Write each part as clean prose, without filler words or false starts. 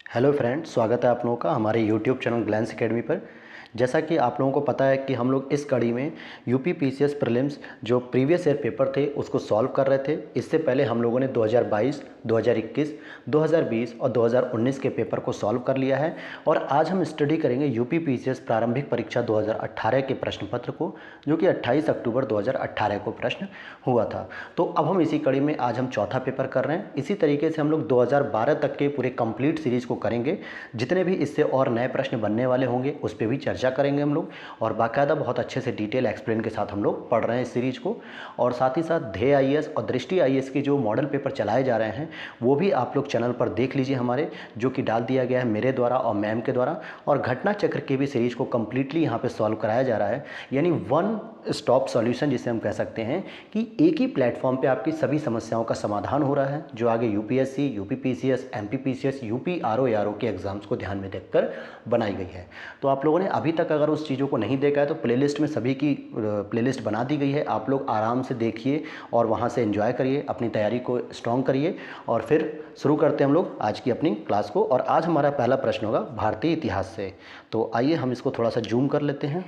Hello friends, स्वागत है आप लोगों का हमारे यूट्यूब चैनल ग्लैंस एकेडमी पर। जैसा कि आप लोगों को पता है कि हम लोग इस कड़ी में यूपी पीसीएस प्रीलिम्स जो प्रीवियस ईयर पेपर थे उसको सॉल्व कर रहे थे। इससे पहले हम लोगों ने 2022, 2021, 2020 और 2019 के पेपर को सॉल्व कर लिया है और आज हम स्टडी करेंगे यूपी पीसीएस प्रारंभिक परीक्षा 2018 के प्रश्न पत्र को, जो कि 28 अक्टूबर 2018 को प्रश्न हुआ था। तो अब हम इसी कड़ी में आज हम चौथा पेपर कर रहे हैं। इसी तरीके से हम लोग 2012 तक के पूरे कंप्लीट सीरीज को करेंगे। जितने भी इससे और नए प्रश्न बनने वाले होंगे उस पर भी चर्चा करेंगे हम लोग, और बाकायदा बहुत अच्छे से डिटेल एक्सप्लेन के साथ हम लोग पढ़ रहे हैं इस सीरीज को। और साथ ही साथ ध्येय आईएएस और दृष्टि आईएएस के जो मॉडल पेपर चलाए जा रहे हैं वो भी आप लोग चैनल पर देख लीजिए हमारे, जो कि डाल दिया गया है मेरे द्वारा और मैम के द्वारा। और घटना चक्र के भी सीरीज को कम्प्लीटली यहाँ पे सॉल्व कराया जा रहा है, यानी वन स्टॉप सॉल्यूशन जिसे हम कह सकते हैं कि एक ही प्लेटफॉर्म पे आपकी सभी समस्याओं का समाधान हो रहा है, जो आगे UPSC, UP PCS, MP PCS, UP RO ARO के एग्जाम्स को ध्यान में देखकर बनाई गई है। तो आप लोगों ने अभी तक अगर उस चीज़ों को नहीं देखा है तो प्लेलिस्ट में सभी की प्लेलिस्ट बना दी गई है, आप लोग आराम से देखिए और वहाँ से एंजॉय करिए, अपनी तैयारी को स्ट्रॉन्ग करिए। और फिर शुरू करते हैं हम लोग आज की अपनी क्लास को। और आज हमारा पहला प्रश्न होगा भारतीय इतिहास से। तो आइए हम इसको थोड़ा सा जूम कर लेते हैं।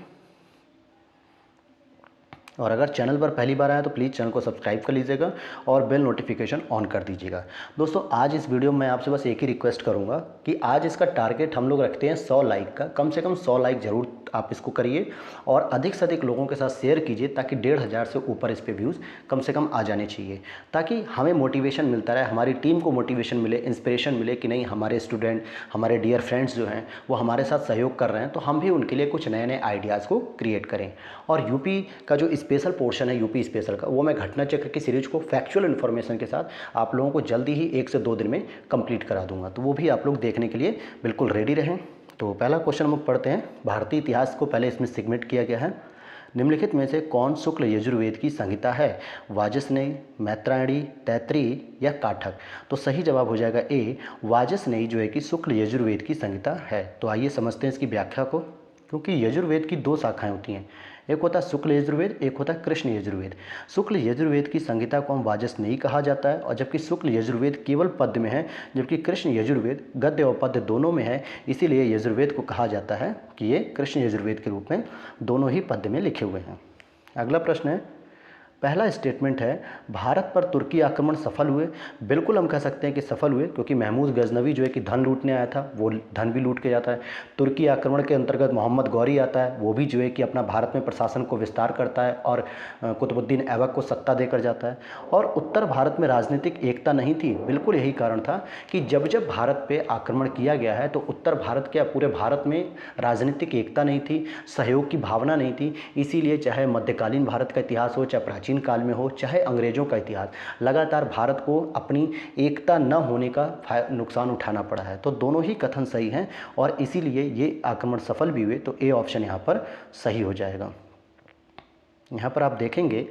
और अगर चैनल पर पहली बार आए तो प्लीज़ चैनल को सब्सक्राइब कर लीजिएगा और बेल नोटिफिकेशन ऑन कर दीजिएगा। दोस्तों, आज इस वीडियो में मैं आपसे बस एक ही रिक्वेस्ट करूंगा कि आज इसका टारगेट हम लोग रखते हैं 100 लाइक का। कम से कम 100 लाइक ज़रूर आप इसको करिए और अधिक से अधिक लोगों के साथ शेयर कीजिए, ताकि 1500 से ऊपर इस पे व्यूज़ कम से कम आ जाने चाहिए, ताकि हमें मोटिवेशन मिलता रहे, हमारी टीम को मोटिवेशन मिले, इंस्पिरेशन मिले कि नहीं, हमारे स्टूडेंट, हमारे डियर फ्रेंड्स जो हैं वो हमारे साथ सहयोग कर रहे हैं, तो हम भी उनके लिए कुछ नए नए आइडियाज़ को क्रिएट करें। और यूपी का जो स्पेशल पोर्शन है यूपी स्पेशल का, वो मैं घटना चक्र की सीरीज को फैक्चुअल इन्फॉर्मेशन के साथ आप लोगों को जल्दी ही 1 से 2 दिन में कंप्लीट करा दूंगा, तो वो भी आप लोग देखने के लिए बिल्कुल रेडी रहें। तो पहला क्वेश्चन हम लोग पढ़ते हैं। भारतीय इतिहास को पहले इसमें सेगमेंट किया गया है। निम्नलिखित में से कौन शुक्ल यजुर्वेद की संहिता है? वाजसनेयी, मैत्रायणी, तैत्तिरीय या काठक? तो सही जवाब हो जाएगा ए, वाजसनेयी जो है कि शुक्ल यजुर्वेद की संहिता है। तो आइए समझते हैं इसकी व्याख्या को। क्योंकि यजुर्वेद की 2 शाखाएं होती हैं, एक होता है शुक्ल यजुर्वेद, एक होता है कृष्ण यजुर्वेद। शुक्ल यजुर्वेद की संहिता को हम वाजसनेयी कहा जाता है, और जबकि शुक्ल यजुर्वेद केवल पद्य में है, जबकि कृष्ण यजुर्वेद गद्य और पद्य दोनों में है, इसीलिए यजुर्वेद को कहा जाता है कि ये कृष्ण यजुर्वेद के रूप में दोनों ही पद्य में लिखे हुए हैं। अगला प्रश्न है, पहला स्टेटमेंट है, भारत पर तुर्की आक्रमण सफल हुए। बिल्कुल हम कह सकते हैं कि सफल हुए, क्योंकि महमूद गजनवी जो है कि धन लूटने आया था, वो धन भी लूट के जाता है। तुर्की आक्रमण के अंतर्गत मोहम्मद गौरी आता है, वो भी जो है कि अपना भारत में प्रशासन को विस्तार करता है और कुतुबुद्दीन ऐबक को सत्ता देकर जाता है। और उत्तर भारत में राजनीतिक एकता नहीं थी, बिल्कुल यही कारण था कि जब जब भारत पे आक्रमण किया गया है तो उत्तर भारत के पूरे भारत में राजनीतिक एकता नहीं थी, सहयोग की भावना नहीं थी। इसीलिए चाहे मध्यकालीन भारत का इतिहास हो, चाहे प्राचीन काल में हो, चाहे अंग्रेजों का इतिहास, लगातार भारत को अपनी एकता न होने का नुकसान उठाना पड़ा है। तो दोनों ही कथन सही हैं और इसीलिए ये आक्रमण सफल भी हुए, तो ए ऑप्शन यहाँ पर सही हो जाएगा। यहाँ पर आप देखेंगे,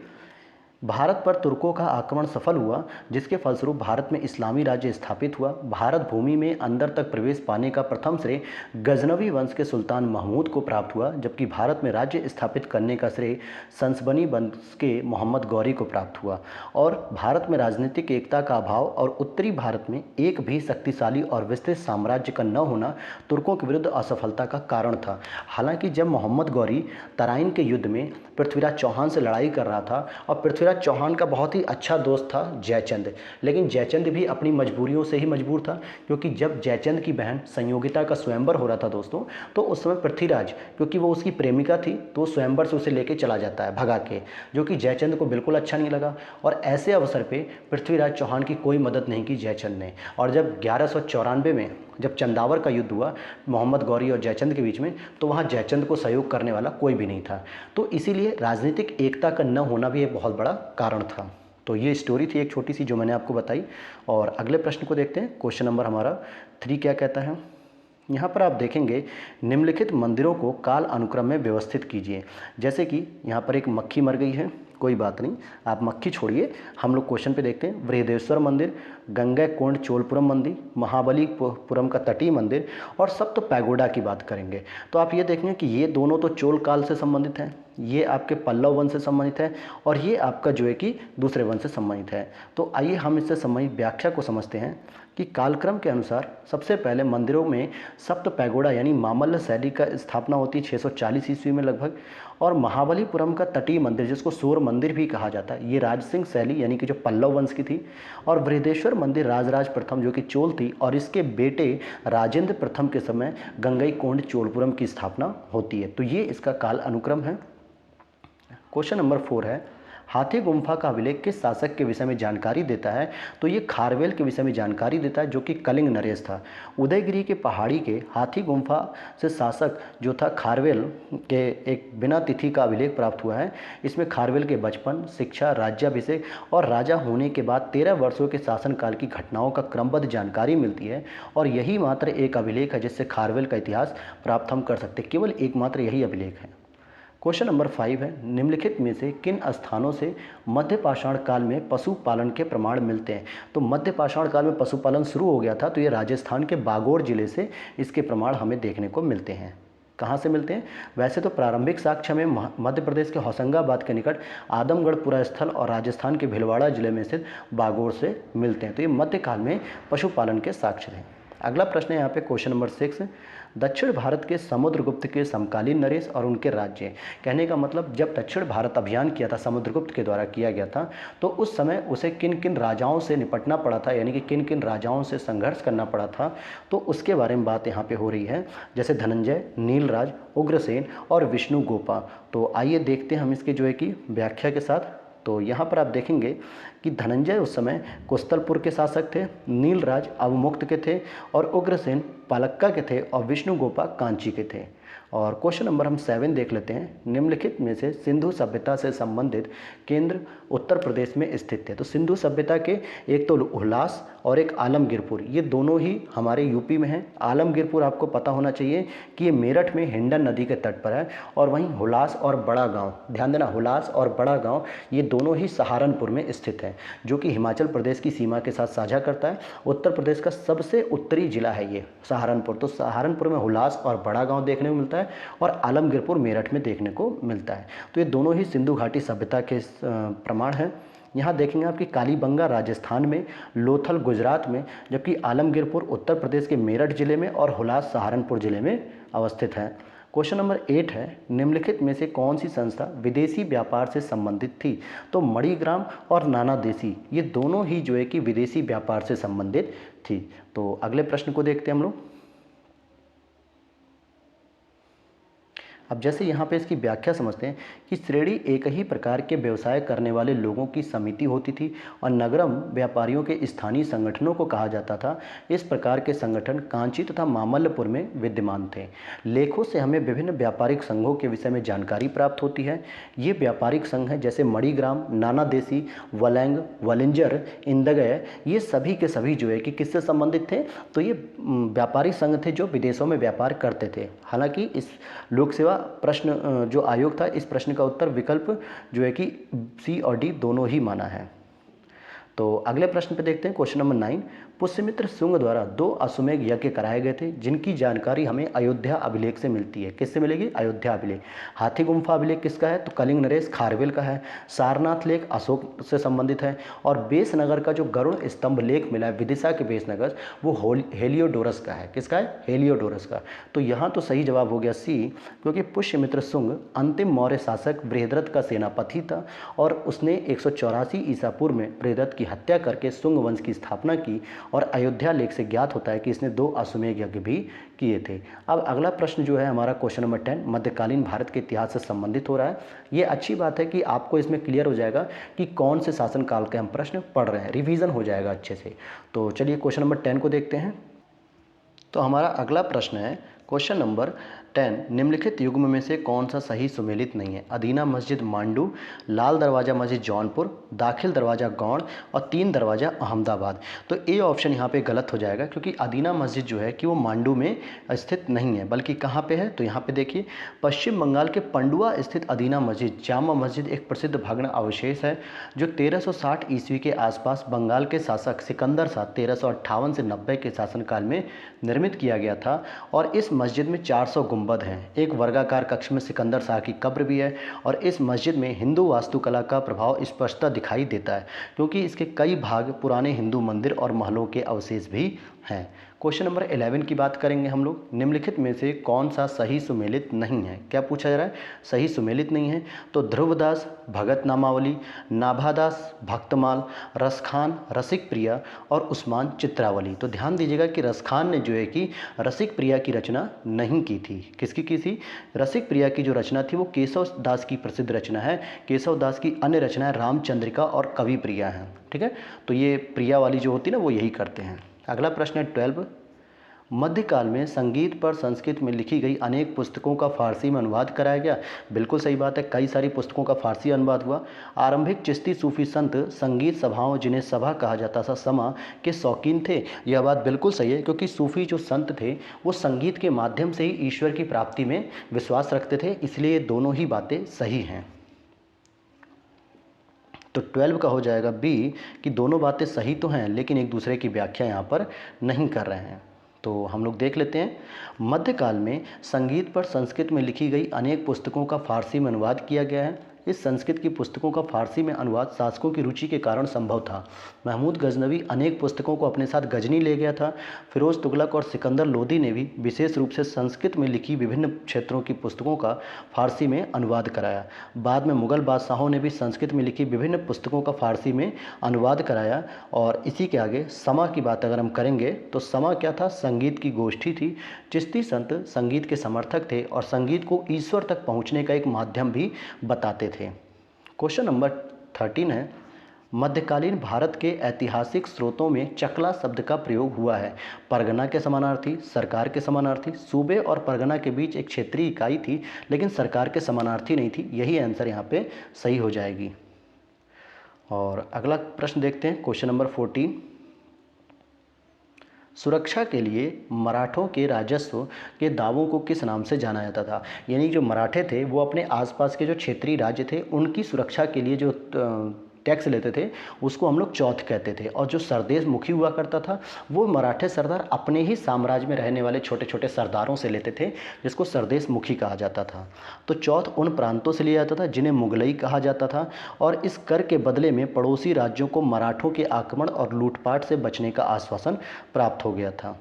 भारत पर तुर्कों का आक्रमण सफल हुआ, जिसके फलस्वरूप भारत में इस्लामी राज्य स्थापित हुआ। भारत भूमि में अंदर तक प्रवेश पाने का प्रथम श्रेय गजनवी वंश के सुल्तान महमूद को प्राप्त हुआ, जबकि भारत में राज्य स्थापित करने का श्रेय संसबनी वंश के मोहम्मद गौरी को प्राप्त हुआ। और भारत में राजनीतिक एकता का अभाव और उत्तरी भारत में एक भी शक्तिशाली और विस्तृत साम्राज्य का न होना तुर्कों के विरुद्ध असफलता का कारण था। हालांकि जब मोहम्मद गौरी तराइन के युद्ध में पृथ्वीराज चौहान से लड़ाई कर रहा था, और पृथ्वीराज चौहान का बहुत ही अच्छा दोस्त था जयचंद, लेकिन जयचंद भी अपनी मजबूरियों से ही मजबूर था, क्योंकि जब जयचंद की बहन संयोगिता का स्वयंवर हो रहा था दोस्तों, तो उस समय पृथ्वीराज, क्योंकि वो उसकी प्रेमिका थी, तो स्वयंवर से उसे लेके चला जाता है भगा के, जो कि जयचंद को बिल्कुल अच्छा नहीं लगा। और ऐसे अवसर पे पृथ्वीराज चौहान की कोई मदद नहीं की जयचंद ने। और जब 1194 में जब चंदावर का युद्ध हुआ मोहम्मद गौरी और जयचंद के बीच में, तो वहाँ जयचंद को सहयोग करने वाला कोई भी नहीं था। तो इसीलिए राजनीतिक एकता का न होना भी एक बहुत बड़ा कारण था। तो ये स्टोरी थी एक छोटी सी जो मैंने आपको बताई। और अगले प्रश्न को देखते हैं। क्वेश्चन नंबर हमारा 3 क्या कहता है। यहाँ पर आप देखेंगे, निम्नलिखित मंदिरों को काल अनुक्रम में व्यवस्थित कीजिए। जैसे कि यहाँ पर एक मक्खी मर गई है, कोई बात नहीं, आप मक्खी छोड़िए, हम लोग क्वेश्चन पे देखते हैं। बृहदेश्वर मंदिर, गंगैकोंड चोलपुरम मंदिर, महाबलीपुरम का तटीय मंदिर और सप्त पैगोडा की बात करेंगे। तो आप ये देखेंगे कि ये दोनों तो चोल काल से संबंधित हैं, ये आपके पल्लव वंश से संबंधित है, और ये आपका जो है कि दूसरे वंश से संबंधित है। तो आइए हम इससे संबंधित व्याख्या को समझते हैं कि कालक्रम के अनुसार सबसे पहले मंदिरों में सप्त पैगोडा यानी मामल्ल शैली का स्थापना होती है 640 ईस्वी में लगभग। और महाबलीपुरम का तटीय मंदिर जिसको सूर्य मंदिर भी कहा जाता है, ये राजसिंह शैली यानी कि जो पल्लव वंश की थी। और बृहदेश्वर मंदिर राजराज प्रथम जो कि चोल थी और इसके बेटे राजेंद्र प्रथम के समय गंगईकोंड चोलपुरम की स्थापना होती है। तो ये इसका काल अनुक्रम है। क्वेश्चन नंबर 4 है, हाथी गुम्फा का अभिलेख किस शासक के विषय में जानकारी देता है? तो ये खारवेल के विषय में जानकारी देता है जो कि कलिंग नरेश था। उदयगिरी के पहाड़ी के हाथी गुम्फा से शासक जो था खारवेल के एक बिना तिथि का अभिलेख प्राप्त हुआ है। इसमें खारवेल के बचपन, शिक्षा, राज्याभिषेक और राजा होने के बाद 13 वर्षों के शासनकाल की घटनाओं का क्रमबद्ध जानकारी मिलती है। और यही मात्र एक अभिलेख है जिससे खारवेल का इतिहास प्राप्त हम कर सकते हैं, केवल एकमात्र यही अभिलेख है। क्वेश्चन नंबर 5 है, निम्नलिखित में से किन स्थानों से मध्य पाषाण काल में पशुपालन के प्रमाण मिलते हैं? तो मध्य पाषाण काल में पशुपालन शुरू हो गया था, तो ये राजस्थान के बागोर जिले से इसके प्रमाण हमें देखने को मिलते हैं। कहाँ से मिलते हैं? वैसे तो प्रारंभिक साक्ष्य में मध्य प्रदेश के होशंगाबाद के निकट आदमगढ़पुरा स्थल और राजस्थान के भीलवाड़ा जिले में स्थित बागोर से मिलते हैं। तो ये मध्यकाल में पशुपालन के साक्ष्य हैं। अगला प्रश्न है यहाँ पे क्वेश्चन नंबर 6, दक्षिण भारत के समुद्रगुप्त के समकालीन नरेश और उनके राज्य। कहने का मतलब जब दक्षिण भारत अभियान किया था, समुद्रगुप्त के द्वारा किया गया था, तो उस समय उसे किन किन राजाओं से निपटना पड़ा था, यानी कि किन किन राजाओं से संघर्ष करना पड़ा था, तो उसके बारे में बात यहाँ पे हो रही है। जैसे धनंजय, नीलराज, उग्रसेन और विष्णुगोपा। तो आइए देखते हैं हम इसके जो है कि व्याख्या के साथ। तो यहाँ पर आप देखेंगे कि धनंजय उस समय कुस्तलपुर के शासक थे, नीलराज अवमुक्त के थे और उग्रसेन पालक्का के थे और विष्णुगोपा कांची के थे। और क्वेश्चन नंबर हम 7 देख लेते हैं, निम्नलिखित में से सिंधु सभ्यता से संबंधित केंद्र उत्तर प्रदेश में स्थित थे। तो सिंधु सभ्यता के एक तो हुलास और एक आलमगीरपुर, ये दोनों ही हमारे यूपी में हैं। आलमगीरपुर आपको पता होना चाहिए कि ये मेरठ में हिंडन नदी के तट पर है। और वहीं हुलास और बड़ा गांव, ध्यान देना, हुलास और बड़ा गांव ये दोनों ही सहारनपुर में स्थित है, जो कि हिमाचल प्रदेश की सीमा के साथ साझा करता है। उत्तर प्रदेश का सबसे उत्तरी जिला है ये सहारनपुर। तो सहारनपुर में हुलास और बड़ा गांव देखने को मिलता है और आलमगीरपुर मेरठ में देखने को मिलता है। तो ये दोनों ही सिंधु घाटी सभ्यता के प्रमाण हैं। यहाँ देखेंगे आपकी कालीबंगा राजस्थान में, लोथल गुजरात में, जबकि आलमगीरपुर उत्तर प्रदेश के मेरठ जिले में और हुलास सहारनपुर जिले में अवस्थित है। क्वेश्चन नंबर 8 है, निम्नलिखित में से कौन सी संस्था विदेशी व्यापार से संबंधित थी? तो मणिग्राम और नाना देशी ये दोनों ही जो है कि विदेशी व्यापार से संबंधित थी। तो अगले प्रश्न को देखते हैं हम लोग। अब जैसे यहाँ पे इसकी व्याख्या समझते हैं कि श्रेणी एक ही प्रकार के व्यवसाय करने वाले लोगों की समिति होती थी और नगरम व्यापारियों के स्थानीय संगठनों को कहा जाता था। इस प्रकार के संगठन कांची तथा मामल्लपुर में विद्यमान थे। लेखों से हमें विभिन्न व्यापारिक संघों के विषय में जानकारी प्राप्त होती है। ये व्यापारिक संघ हैं जैसे मणिग्राम, नाना देशी, वलैंग, वलिंजर, इंदगय, ये सभी के सभी जो है कि किससे संबंधित थे? तो ये व्यापारिक संघ थे जो विदेशों में व्यापार करते थे। हालांकि इस लोक सेवा प्रश्न जो आयोग था, इस प्रश्न का उत्तर विकल्प जो है कि सी और डी दोनों ही माना है। तो अगले प्रश्न पे देखते हैं क्वेश्चन नंबर 9, पुष्यमित्र शुंग द्वारा 2 अश्वमेध यज्ञ कराए गए थे जिनकी जानकारी हमें अयोध्या अभिलेख से मिलती है। किससे मिलेगी? अयोध्या अभिलेख। हाथी गुम्फा अभिलेख किसका है? तो कलिंग नरेश खारवेल का है। सारनाथ लेख अशोक से संबंधित है। और बेसनगर का जो गरुड़ स्तंभ लेख मिला है विदिशा के बेसनगर, वो हेलियोडोरस का है। किसका है? हेलियोडोरस का। तो यहाँ तो सही जवाब हो गया सी, क्योंकि पुष्यमित्र शुंग अंतिम मौर्य शासक बृहद्रथ का सेनापति था और उसने 184 ईसा पूर्व में बृहद्रथ की हत्या करके शुंग वंश की स्थापना की। और अयोध्या लेख से ज्ञात होता है कि इसने 2 अश्वमेध यज्ञ भी किए थे। अब अगला प्रश्न जो है हमारा क्वेश्चन नंबर 10 मध्यकालीन भारत के इतिहास से संबंधित हो रहा है। ये अच्छी बात है कि आपको इसमें क्लियर हो जाएगा कि कौन से शासनकाल के हम प्रश्न पढ़ रहे हैं, रिवीजन हो जाएगा अच्छे से। तो चलिए क्वेश्चन नंबर 10 को देखते हैं। तो हमारा अगला प्रश्न है क्वेश्चन नंबर 10, निम्नलिखित युग्म में से कौन सा सही सुमेलित नहीं है? अदीना मस्जिद मांडू, लाल दरवाज़ा मस्जिद जौनपुर, दाखिल दरवाज़ा गौड़ और 3 दरवाज़ा अहमदाबाद। तो ए ऑप्शन यहाँ पे गलत हो जाएगा, क्योंकि अदीना मस्जिद जो है कि वो मांडू में स्थित नहीं है, बल्कि कहाँ पे है? तो यहाँ पे देखिए, पश्चिम बंगाल के पंडुआ स्थित अदीना मस्जिद, जामा मस्जिद, एक प्रसिद्ध भग्न अवशेष है जो 1360 ईस्वी के आसपास बंगाल के शासक सिकंदर शाह 1358 से 90 के शासनकाल में निर्मित किया गया था। और इस मस्जिद में 400 गुंबद हैं, एक वर्गाकार कक्ष में सिकंदर शाह की कब्र भी है और इस मस्जिद में हिंदू वास्तुकला का प्रभाव स्पष्टतः दिखाई देता है क्योंकि इसके कई भाग पुराने हिंदू मंदिर और महलों के अवशेष भी हैं। क्वेश्चन नंबर 11 की बात करेंगे हम लोग। निम्नलिखित में से कौन सा सही सुमेलित नहीं है? क्या पूछा जा रहा है? सही सुमेलित नहीं है तो ध्रुवदास भगत नामावली, नाभादास भक्तमाल, रसखान रसिक प्रिया और उस्मान चित्रावली। तो ध्यान दीजिएगा कि रसखान ने जो है कि रसिक प्रिया की रचना नहीं की थी। किसकी की थी? रसिक प्रिया की जो रचना थी वो केशव दास की प्रसिद्ध रचना है। केशव दास की अन्य रचनाएं रामचंद्रिका और कवि प्रिया हैं। ठीक है, तो ये प्रिया वाली जो होती है ना वो यही करते हैं। अगला प्रश्न है 12। मध्यकाल में संगीत पर संस्कृत में लिखी गई अनेक पुस्तकों का फारसी में अनुवाद कराया गया। बिल्कुल सही बात है, कई सारी पुस्तकों का फारसी अनुवाद हुआ। आरंभिक चिश्ती सूफी संत संगीत सभाओं, जिन्हें सभा कहा जाता था, समा के शौकीन थे। यह बात बिल्कुल सही है क्योंकि सूफी जो संत थे वो संगीत के माध्यम से ही ईश्वर की प्राप्ति में विश्वास रखते थे, इसलिए दोनों ही बातें सही हैं। तो 12 का हो जाएगा बी कि दोनों बातें सही तो हैं लेकिन एक दूसरे की व्याख्या यहाँ पर नहीं कर रहे हैं। तो हम लोग देख लेते हैं। मध्यकाल में संगीत पर संस्कृत में लिखी गई अनेक पुस्तकों का फारसी में अनुवाद किया गया है। इस संस्कृत की पुस्तकों का फारसी में अनुवाद शासकों की रुचि के कारण संभव था। महमूद गजनवी अनेक पुस्तकों को अपने साथ गजनी ले गया था। फिरोज तुगलक और सिकंदर लोदी ने भी विशेष रूप से संस्कृत में लिखी विभिन्न क्षेत्रों की पुस्तकों का फारसी में अनुवाद कराया। बाद में मुगल बादशाहों ने भी संस्कृत में लिखी विभिन्न पुस्तकों का फारसी में अनुवाद कराया। और इसी के आगे समा की बात अगर हम करेंगे तो समा क्या था? संगीत की गोष्ठी थी। चिश्ती संत संगीत के समर्थक थे और संगीत को ईश्वर तक पहुंचने का एक माध्यम भी बताते थे। क्वेश्चन नंबर 13 है। मध्यकालीन भारत के ऐतिहासिक स्रोतों में चकला शब्द का प्रयोग हुआ है। परगना के समानार्थी, सरकार के समानार्थी, सूबे और परगना के बीच एक क्षेत्रीय इकाई थी लेकिन सरकार के समानार्थी नहीं थी। यही आंसर यहाँ पे सही हो जाएगी। और अगला प्रश्न देखते हैं, क्वेश्चन नंबर 14। सुरक्षा के लिए मराठों के राजस्व के दावों को किस नाम से जाना जाता था? यानी जो मराठे थे वो अपने आसपास के जो क्षेत्रीय राज्य थे उनकी सुरक्षा के लिए जो टैक्स लेते थे उसको हम लोग चौथ कहते थे। और जो सरदेश मुखी हुआ करता था वो मराठे सरदार अपने ही साम्राज्य में रहने वाले छोटे छोटे सरदारों से लेते थे, जिसको सरदेश मुखी कहा जाता था। तो चौथ उन प्रांतों से लिया जाता था जिन्हें मुगलई कहा जाता था और इस कर के बदले में पड़ोसी राज्यों को मराठों के आक्रमण और लूटपाट से बचने का आश्वासन प्राप्त हो गया था।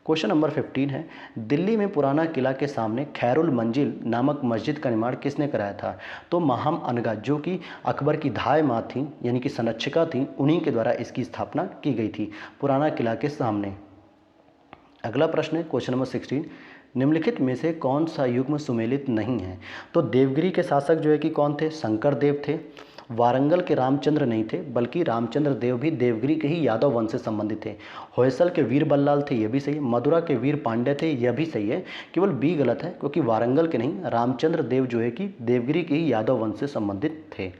क्वेश्चन नंबर 15 है। दिल्ली में पुराना किला के सामने खैरुल मंजिल नामक मस्जिद का निर्माण किसने कराया था? तो महाम अनगा, जो कि अकबर की धाय माँ थी यानी कि संरक्षिका थी, उन्हीं के द्वारा इसकी स्थापना की गई थी पुराना किला के सामने। अगला प्रश्न है क्वेश्चन नंबर 16। निम्नलिखित में से कौन सा युग्म सुमेलित नहीं है? तो देवगिरी के शासक जो है कि कौन थे? शंकर देव थे। वारंगल के रामचंद्र नहीं थे बल्कि रामचंद्र देव भी देवगिरी के ही यादव वंश से संबंधित थे। होयसल के वीर बल्लाल थे, यह भी सही है। मदुरा के वीर पांड्य थे, यह भी सही है। केवल बी गलत है क्योंकि वारंगल के नहीं, रामचंद्र देव जो है कि देवगिरी के ही यादव वंश से संबंधित थे।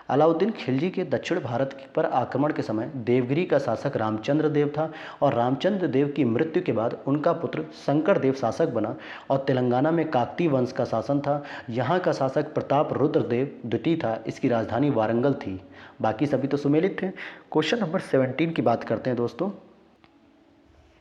अलाउद्दीन खिलजी के दक्षिण भारत पर आक्रमण के समय देवगिरी का शासक रामचंद्र देव था और रामचंद्र देव की मृत्यु के बाद उनका पुत्र शंकर देव शासक बना और तेलंगाना में काकती वंश का शासन था। यहाँ का शासक प्रताप रुद्र देव द्वितीय था। इसकी राजधानी वारंगल थी। बाकी सभी तो सुमेलित थे। क्वेश्चन नंबर 17 की बात करते हैं दोस्तों।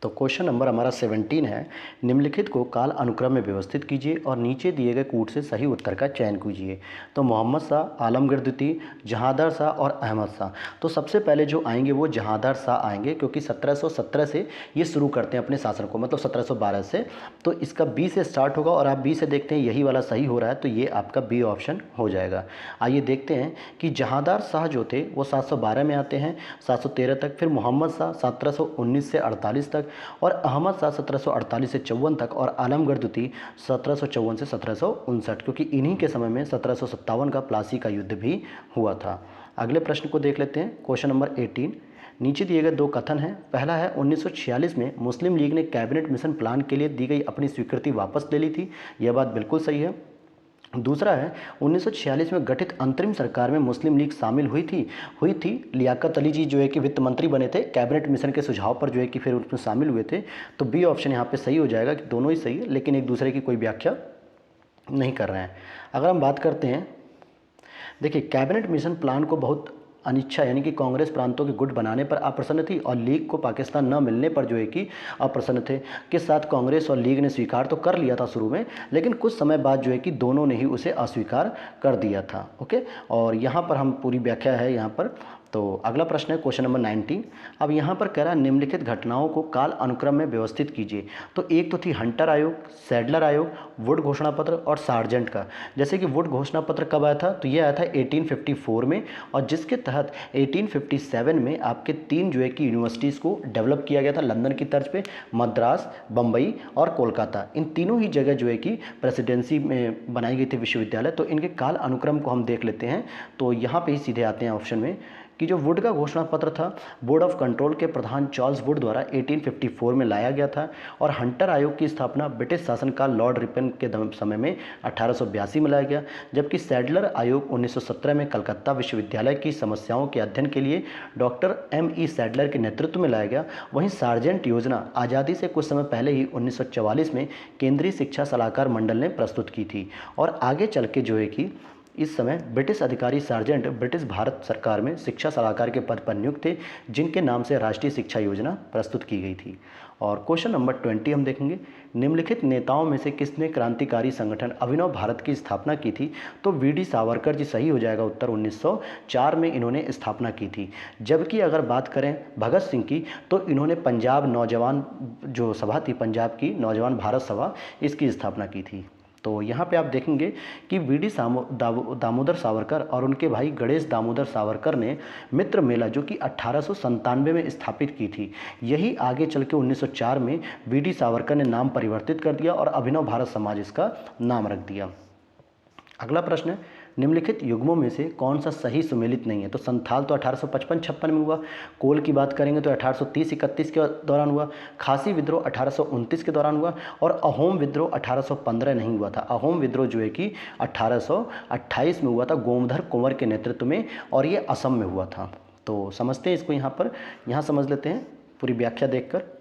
तो क्वेश्चन नंबर हमारा 17 है। निम्नलिखित को काल अनुक्रम में व्यवस्थित कीजिए और नीचे दिए गए कूट से सही उत्तर का चयन कीजिए। तो मोहम्मद शाह, आलमगीर द्वितीय, जहांदार शाह और अहमद शाह। तो सबसे पहले जो आएंगे वो जहांदार शाह आएंगे क्योंकि 1717 से ये शुरू करते हैं अपने शासन को, मतलब 1712 से। तो इसका बी से स्टार्ट होगा और आप बी से देखते हैं यही वाला सही हो रहा है, तो ये आपका बी ऑप्शन हो जाएगा। आइए देखते हैं कि जहांदार शाह जो थे वो 712 में आते हैं 713 तक, फिर मोहम्मद शाह 1719 से 48 तक और अहमद शाह 1748 से 54 तक और आलमगीर द्वितीय 1754 से 1759, क्योंकि इन्हीं के समय में 1757 का प्लासी का युद्ध भी हुआ था। अगले प्रश्न को देख लेते हैं, क्वेश्चन नंबर 18। नीचे दिए गए दो कथन हैं। पहला है 1946 में मुस्लिम लीग ने कैबिनेट मिशन प्लान के लिए दी गई अपनी स्वीकृति वापस ले ली थी। यह बात बिल्कुल सही है। दूसरा है 1946 में गठित अंतरिम सरकार में मुस्लिम लीग शामिल हुई थी। लियाकत अली जी जो है कि वित्त मंत्री बने थे, कैबिनेट मिशन के सुझाव पर जो है कि फिर उसमें शामिल हुए थे। तो बी ऑप्शन यहाँ पे सही हो जाएगा कि दोनों ही सही है लेकिन एक दूसरे की कोई व्याख्या नहीं कर रहे हैं। अगर हम बात करते हैं, देखिए कैबिनेट मिशन प्लान को बहुत अनिच्छा यानी कि कांग्रेस प्रांतों के गुट बनाने पर अप्रसन्न थी और लीग को पाकिस्तान न मिलने पर जो है कि अप्रसन्न थे। के साथ कांग्रेस और लीग ने स्वीकार तो कर लिया था शुरू में, लेकिन कुछ समय बाद जो है कि दोनों ने ही उसे अस्वीकार कर दिया था। ओके, और यहाँ पर हम पूरी व्याख्या है यहाँ पर। तो अगला प्रश्न है क्वेश्चन नंबर 19। अब यहाँ पर कह रहा है निम्नलिखित घटनाओं को काल अनुक्रम में व्यवस्थित कीजिए। तो एक तो थी हंटर आयोग, सैडलर आयोग, वुड घोषणा पत्र और सार्जेंट का। जैसे कि वुड घोषणा पत्र कब आया था, तो ये आया था 1854 में, और जिसके तहत 1857 में आपके 3 जो है कि यूनिवर्सिटीज़ को डेवलप किया गया था लंदन की तर्ज पे, मद्रास, बम्बई और कोलकाता। इन तीनों ही जगह जो है कि प्रेसिडेंसी में बनाई गई थी विश्वविद्यालय। तो इनके काल अनुक्रम को हम देख लेते हैं। तो यहाँ पे ही सीधे आते हैं ऑप्शन में कि जो वुड का घोषणा पत्र था बोर्ड ऑफ कंट्रोल के प्रधान चार्ल्स वुड द्वारा 1854 में लाया गया था, और हंटर आयोग की स्थापना ब्रिटिश शासनकाल लॉर्ड रिपन के समय में 1882 में लाया गया। जबकि सैडलर आयोग 1917 में कलकत्ता विश्वविद्यालय की समस्याओं के अध्ययन के लिए डॉक्टर M.E. सैडलर के नेतृत्व में लाया गया। वहीं सार्जेंट योजना आज़ादी से कुछ समय पहले ही 1944 में केंद्रीय शिक्षा सलाहकार मंडल ने प्रस्तुत की थी, और आगे चल के जो है कि इस समय ब्रिटिश अधिकारी सार्जेंट ब्रिटिश भारत सरकार में शिक्षा सलाहकार के पद पर नियुक्त थे, जिनके नाम से राष्ट्रीय शिक्षा योजना प्रस्तुत की गई थी। और क्वेश्चन नंबर 20 हम देखेंगे, निम्नलिखित नेताओं में से किसने क्रांतिकारी संगठन अभिनव भारत की स्थापना की थी। तो वी.डी. सावरकर जी सही हो जाएगा उत्तर। 1904 में इन्होंने स्थापना की थी। जबकि अगर बात करें भगत सिंह की, तो इन्होंने पंजाब नौजवान जो सभा थी, पंजाब की नौजवान भारत सभा, इसकी स्थापना की थी। तो यहाँ पे आप देखेंगे कि वी.डी. दामोदर सावरकर और उनके भाई गणेश दामोदर सावरकर ने मित्र मेला जो कि 1897 में स्थापित की थी, यही आगे चल के 1904 में वी.डी. सावरकर ने नाम परिवर्तित कर दिया और अभिनव भारत समाज इसका नाम रख दिया। अगला प्रश्न है, निम्नलिखित युग्मों में से कौन सा सही सुमेलित नहीं है। तो संथाल तो 1855-56 में हुआ, कोल की बात करेंगे तो 1830-31 के दौरान हुआ, खासी विद्रोह 1829 के दौरान हुआ, और अहोम विद्रोह 1815 नहीं हुआ था। अहोम विद्रोह जो है कि 1828 में हुआ था गोमधर कुंवर के नेतृत्व में, और ये असम में हुआ था। तो समझते हैं इसको यहाँ समझ लेते हैं पूरी व्याख्या देखकर।